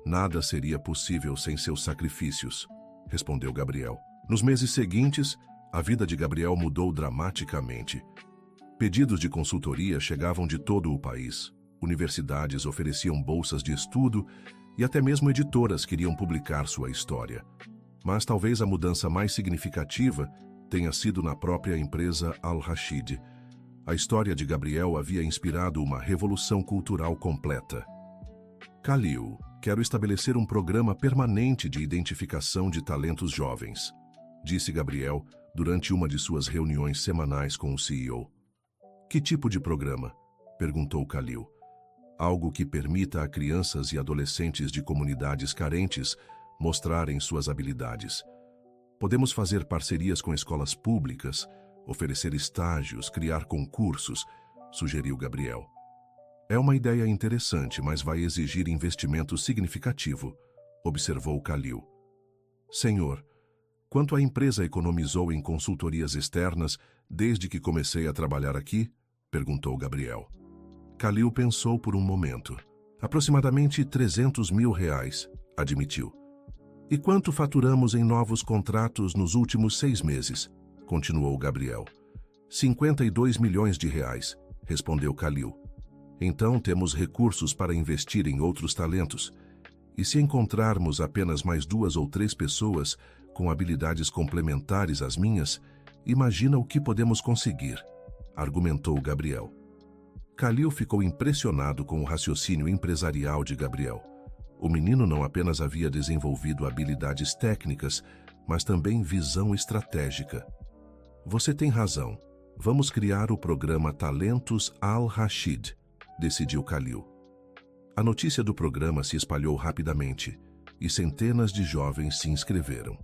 Nada seria possível sem seus sacrifícios, respondeu Gabriel. Nos meses seguintes, a vida de Gabriel mudou dramaticamente. Pedidos de consultoria chegavam de todo o país. Universidades ofereciam bolsas de estudo e até mesmo editoras queriam publicar sua história. Mas talvez a mudança mais significativa tenha sido na própria empresa Al-Rashid. A história de Gabriel havia inspirado uma revolução cultural completa. Kalil, quero estabelecer um programa permanente de identificação de talentos jovens, disse Gabriel durante uma de suas reuniões semanais com o CEO. Que tipo de programa? Perguntou Kalil. Algo que permita a crianças e adolescentes de comunidades carentes mostrarem suas habilidades. Podemos fazer parcerias com escolas públicas, oferecer estágios, criar concursos, sugeriu Gabriel. É uma ideia interessante, mas vai exigir investimento significativo, observou Kalil. Senhor, quanto a empresa economizou em consultorias externas desde que comecei a trabalhar aqui? Perguntou Gabriel. Kalil pensou por um momento. Aproximadamente 300 mil reais, admitiu. E quanto faturamos em novos contratos nos últimos 6 meses? Continuou Gabriel. 52 milhões de reais, respondeu Kalil. Então temos recursos para investir em outros talentos. E se encontrarmos apenas mais 2 ou 3 pessoas com habilidades complementares às minhas, imagina o que podemos conseguir, argumentou Gabriel. Kalil ficou impressionado com o raciocínio empresarial de Gabriel. O menino não apenas havia desenvolvido habilidades técnicas, mas também visão estratégica. Você tem razão. Vamos criar o programa Talentos Al-Rashid, decidiu Kalil. A notícia do programa se espalhou rapidamente e centenas de jovens se inscreveram.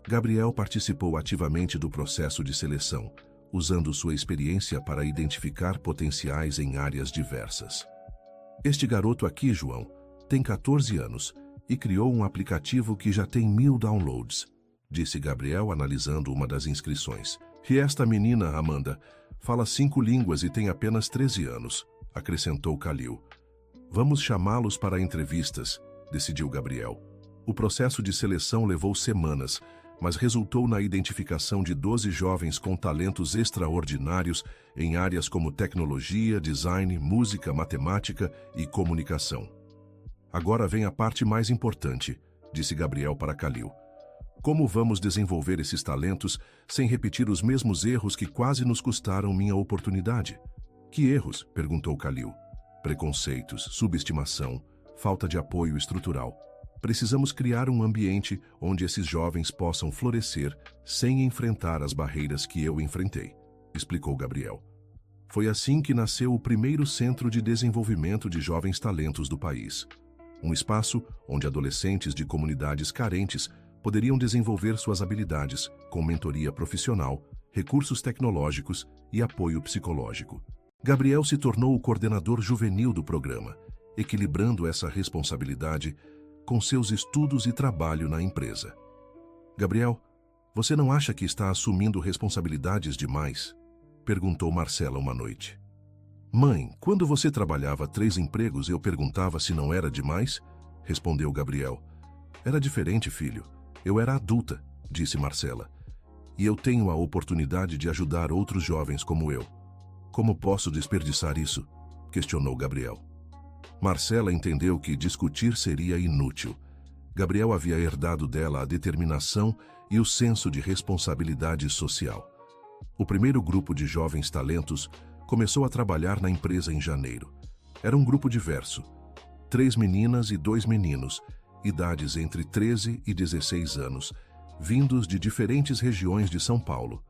Gabriel participou ativamente do processo de seleção, usando sua experiência para identificar potenciais em áreas diversas. Este garoto aqui, João, tem 14 anos e criou um aplicativo que já tem 1000 downloads, disse Gabriel analisando uma das inscrições. E esta menina, Amanda, fala 5 línguas e tem apenas 13 anos, acrescentou Kalil. Vamos chamá-los para entrevistas, decidiu Gabriel. O processo de seleção levou semanas, mas resultou na identificação de 12 jovens com talentos extraordinários em áreas como tecnologia, design, música, matemática e comunicação. Agora vem a parte mais importante, disse Gabriel para Kalil. Como vamos desenvolver esses talentos sem repetir os mesmos erros que quase nos custaram minha oportunidade? Que erros? Perguntou Kalil. Preconceitos, subestimação, falta de apoio estrutural. Precisamos criar um ambiente onde esses jovens possam florescer sem enfrentar as barreiras que eu enfrentei, explicou Gabriel. Foi assim que nasceu o primeiro centro de desenvolvimento de jovens talentos do país. um espaço onde adolescentes de comunidades carentes poderiam desenvolver suas habilidades com mentoria profissional, recursos tecnológicos e apoio psicológico. Gabriel se tornou o coordenador juvenil do programa, equilibrando essa responsabilidade com seus estudos e trabalho na empresa. Gabriel, você não acha que está assumindo responsabilidades demais? Perguntou Marcela uma noite. Mãe, quando você trabalhava 3 empregos, eu perguntava se não era demais? Respondeu Gabriel. Era diferente, filho. Eu era adulta, disse Marcela. E eu tenho a oportunidade de ajudar outros jovens como eu. Como posso desperdiçar isso? Questionou Gabriel. Marcela entendeu que discutir seria inútil. Gabriel havia herdado dela a determinação e o senso de responsabilidade social. O primeiro grupo de jovens talentos começou a trabalhar na empresa em janeiro. Era um grupo diverso. 3 meninas e 2 meninos, idades entre 13 e 16 anos, vindos de diferentes regiões de São Paulo.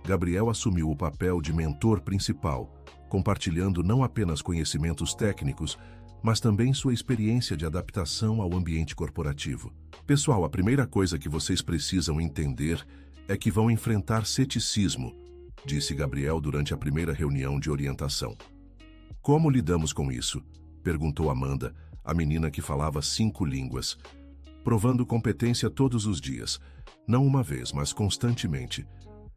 Gabriel assumiu o papel de mentor principal, compartilhando não apenas conhecimentos técnicos, mas também sua experiência de adaptação ao ambiente corporativo. Pessoal, a primeira coisa que vocês precisam entender é que vão enfrentar ceticismo, disse Gabriel durante a primeira reunião de orientação. Como lidamos com isso? Perguntou Amanda, a menina que falava 5 línguas. Provando competência todos os dias, não uma vez, mas constantemente.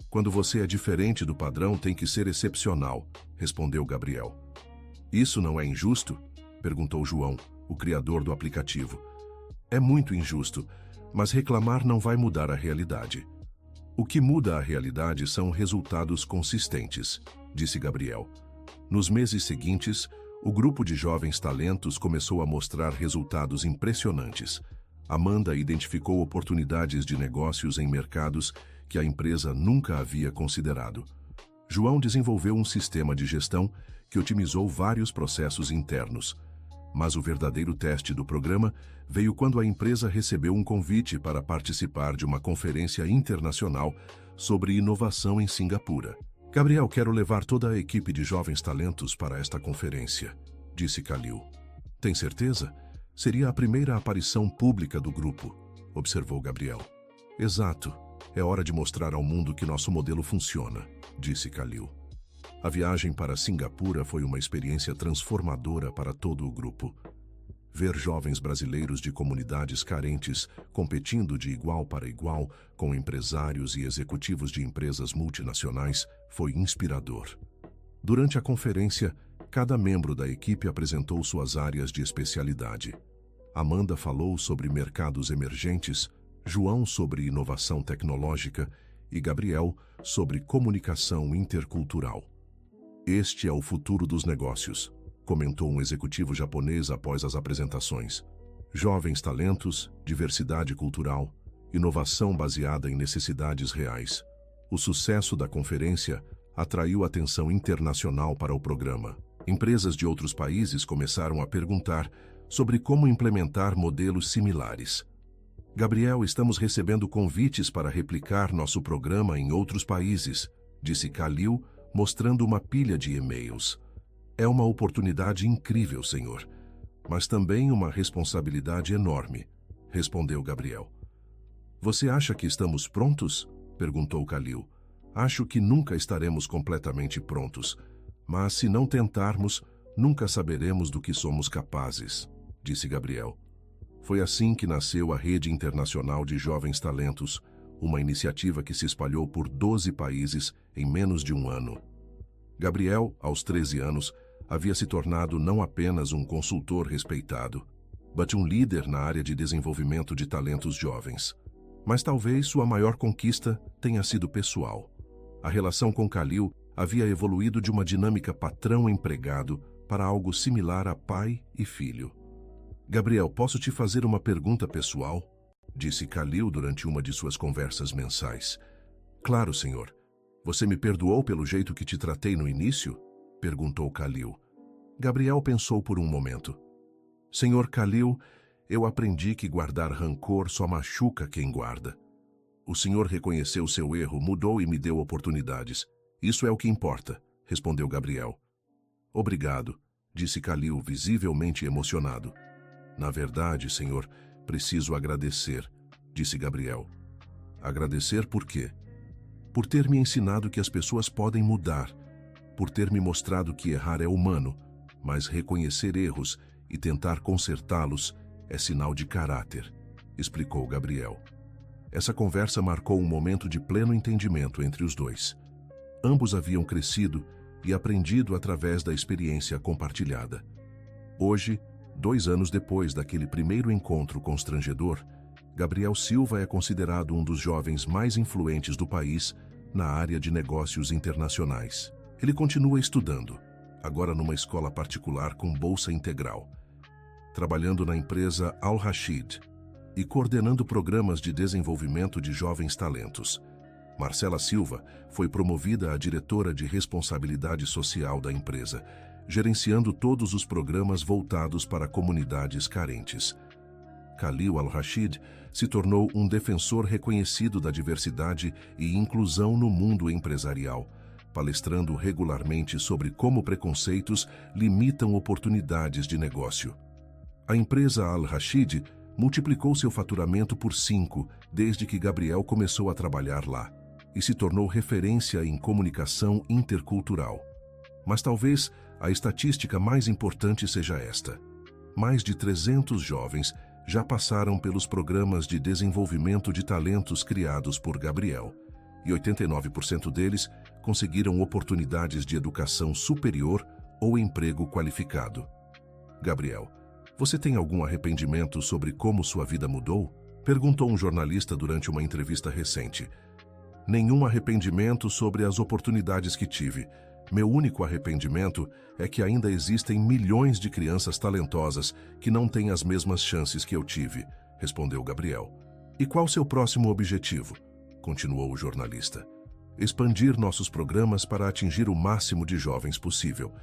Quando você é diferente do padrão, tem que ser excepcional, respondeu Gabriel. Isso não é injusto? Perguntou João, o criador do aplicativo. É muito injusto, mas reclamar não vai mudar a realidade. O que muda a realidade são resultados consistentes, disse Gabriel. Nos meses seguintes, o grupo de jovens talentos começou a mostrar resultados impressionantes. Amanda identificou oportunidades de negócios em mercados que a empresa nunca havia considerado. João desenvolveu um sistema de gestão que otimizou vários processos internos. Mas o verdadeiro teste do programa veio quando a empresa recebeu um convite para participar de uma conferência internacional sobre inovação em Singapura. Gabriel, quero levar toda a equipe de jovens talentos para esta conferência, disse Kalil. Tem certeza? Seria a primeira aparição pública do grupo, observou Gabriel. Exato. É hora de mostrar ao mundo que nosso modelo funciona, disse Kalil. A viagem para Singapura foi uma experiência transformadora para todo o grupo. Ver jovens brasileiros de comunidades carentes competindo de igual para igual com empresários e executivos de empresas multinacionais foi inspirador. Durante a conferência, cada membro da equipe apresentou suas áreas de especialidade. Amanda falou sobre mercados emergentes, João sobre inovação tecnológica e Gabriel sobre comunicação intercultural. Este é o futuro dos negócios, comentou um executivo japonês após as apresentações. Jovens talentos, diversidade cultural, inovação baseada em necessidades reais. O sucesso da conferência atraiu atenção internacional para o programa. Empresas de outros países começaram a perguntar sobre como implementar modelos similares. Gabriel, estamos recebendo convites para replicar nosso programa em outros países, disse Kalil, mostrando uma pilha de e-mails. É uma oportunidade incrível, senhor, mas também uma responsabilidade enorme, respondeu Gabriel. Você acha que estamos prontos? Perguntou Kalil. Acho que nunca estaremos completamente prontos, mas se não tentarmos, nunca saberemos do que somos capazes, disse Gabriel. Foi assim que nasceu a Rede Internacional de Jovens Talentos, uma iniciativa que se espalhou por 12 países em menos de um ano. Gabriel, aos 13 anos, havia se tornado não apenas um consultor respeitado, mas um líder na área de desenvolvimento de talentos jovens. Mas talvez sua maior conquista tenha sido pessoal. A relação com Kalil havia evoluído de uma dinâmica patrão-empregado para algo similar a pai e filho. Gabriel, posso te fazer uma pergunta pessoal? Disse Kalil durante uma de suas conversas mensais. Claro, senhor. Você me perdoou pelo jeito que te tratei no início? Perguntou Kalil. Gabriel pensou por um momento. Senhor Kalil, eu aprendi que guardar rancor só machuca quem guarda. O senhor reconheceu seu erro, mudou e me deu oportunidades. Isso é o que importa, respondeu Gabriel. Obrigado, disse Kalil, visivelmente emocionado. Na verdade, Senhor, preciso agradecer, disse Gabriel. Agradecer por quê? Por ter me ensinado que as pessoas podem mudar, por ter me mostrado que errar é humano, mas reconhecer erros e tentar consertá-los é sinal de caráter, explicou Gabriel. Essa conversa marcou um momento de pleno entendimento entre os dois. Ambos haviam crescido e aprendido através da experiência compartilhada. Hoje, 2 anos depois daquele primeiro encontro constrangedor, Gabriel Silva é considerado um dos jovens mais influentes do país na área de negócios internacionais. Ele continua estudando, agora numa escola particular com bolsa integral, trabalhando na empresa Al-Rashid e coordenando programas de desenvolvimento de jovens talentos. Marcela Silva foi promovida a diretora de responsabilidade social da empresa, gerenciando todos os programas voltados para comunidades carentes. Khalil Al-Rashid se tornou um defensor reconhecido da diversidade e inclusão no mundo empresarial, palestrando regularmente sobre como preconceitos limitam oportunidades de negócio. A empresa Al-Rashid multiplicou seu faturamento por 5 desde que Gabriel começou a trabalhar lá e se tornou referência em comunicação intercultural. Mas talvez a estatística mais importante seja esta: mais de 300 jovens já passaram pelos programas de desenvolvimento de talentos criados por Gabriel, e 89% deles conseguiram oportunidades de educação superior ou emprego qualificado. Gabriel, você tem algum arrependimento sobre como sua vida mudou? Perguntou um jornalista durante uma entrevista recente. Nenhum arrependimento sobre as oportunidades que tive. Meu único arrependimento é que ainda existem milhões de crianças talentosas que não têm as mesmas chances que eu tive, respondeu Gabriel. E qual seu próximo objetivo? Continuou o jornalista. Expandir nossos programas para atingir o máximo de jovens possível.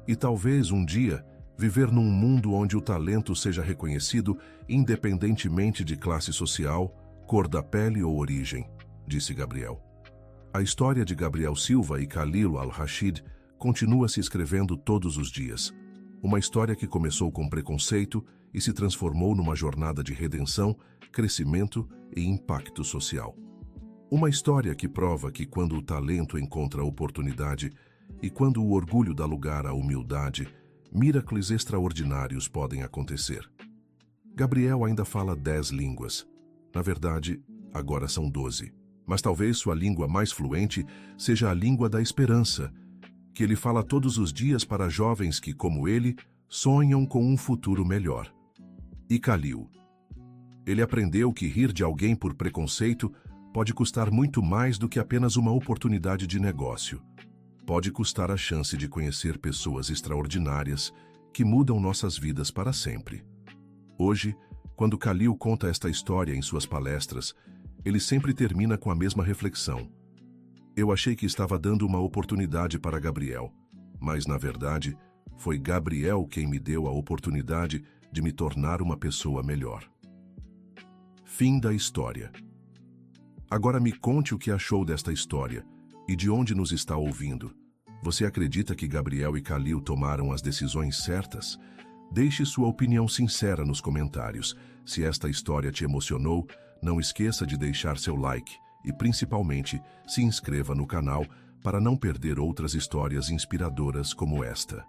E talvez um dia viver num mundo onde o talento seja reconhecido independentemente de classe social, cor da pele ou origem, disse Gabriel. A história de Gabriel Silva e Khalil Al-Rashid continua se escrevendo todos os dias. Uma história que começou com preconceito e se transformou numa jornada de redenção, crescimento e impacto social. Uma história que prova que quando o talento encontra oportunidade e quando o orgulho dá lugar à humildade, miracles extraordinários podem acontecer. Gabriel ainda fala 10 línguas. Na verdade, agora são 12. Mas talvez sua língua mais fluente seja a língua da esperança, que ele fala todos os dias para jovens que, como ele, sonham com um futuro melhor. E Khalil. Ele aprendeu que rir de alguém por preconceito pode custar muito mais do que apenas uma oportunidade de negócio. Pode custar a chance de conhecer pessoas extraordinárias que mudam nossas vidas para sempre. Hoje, quando Khalil conta esta história em suas palestras, ele sempre termina com a mesma reflexão. Eu achei que estava dando uma oportunidade para Gabriel, mas, na verdade, foi Gabriel quem me deu a oportunidade de me tornar uma pessoa melhor. Fim da história. Agora me conte o que achou desta história e de onde nos está ouvindo. Você acredita que Gabriel e Khalil tomaram as decisões certas? Deixe sua opinião sincera nos comentários. Se esta história te emocionou, não esqueça de deixar seu like e, principalmente, se inscreva no canal para não perder outras histórias inspiradoras como esta.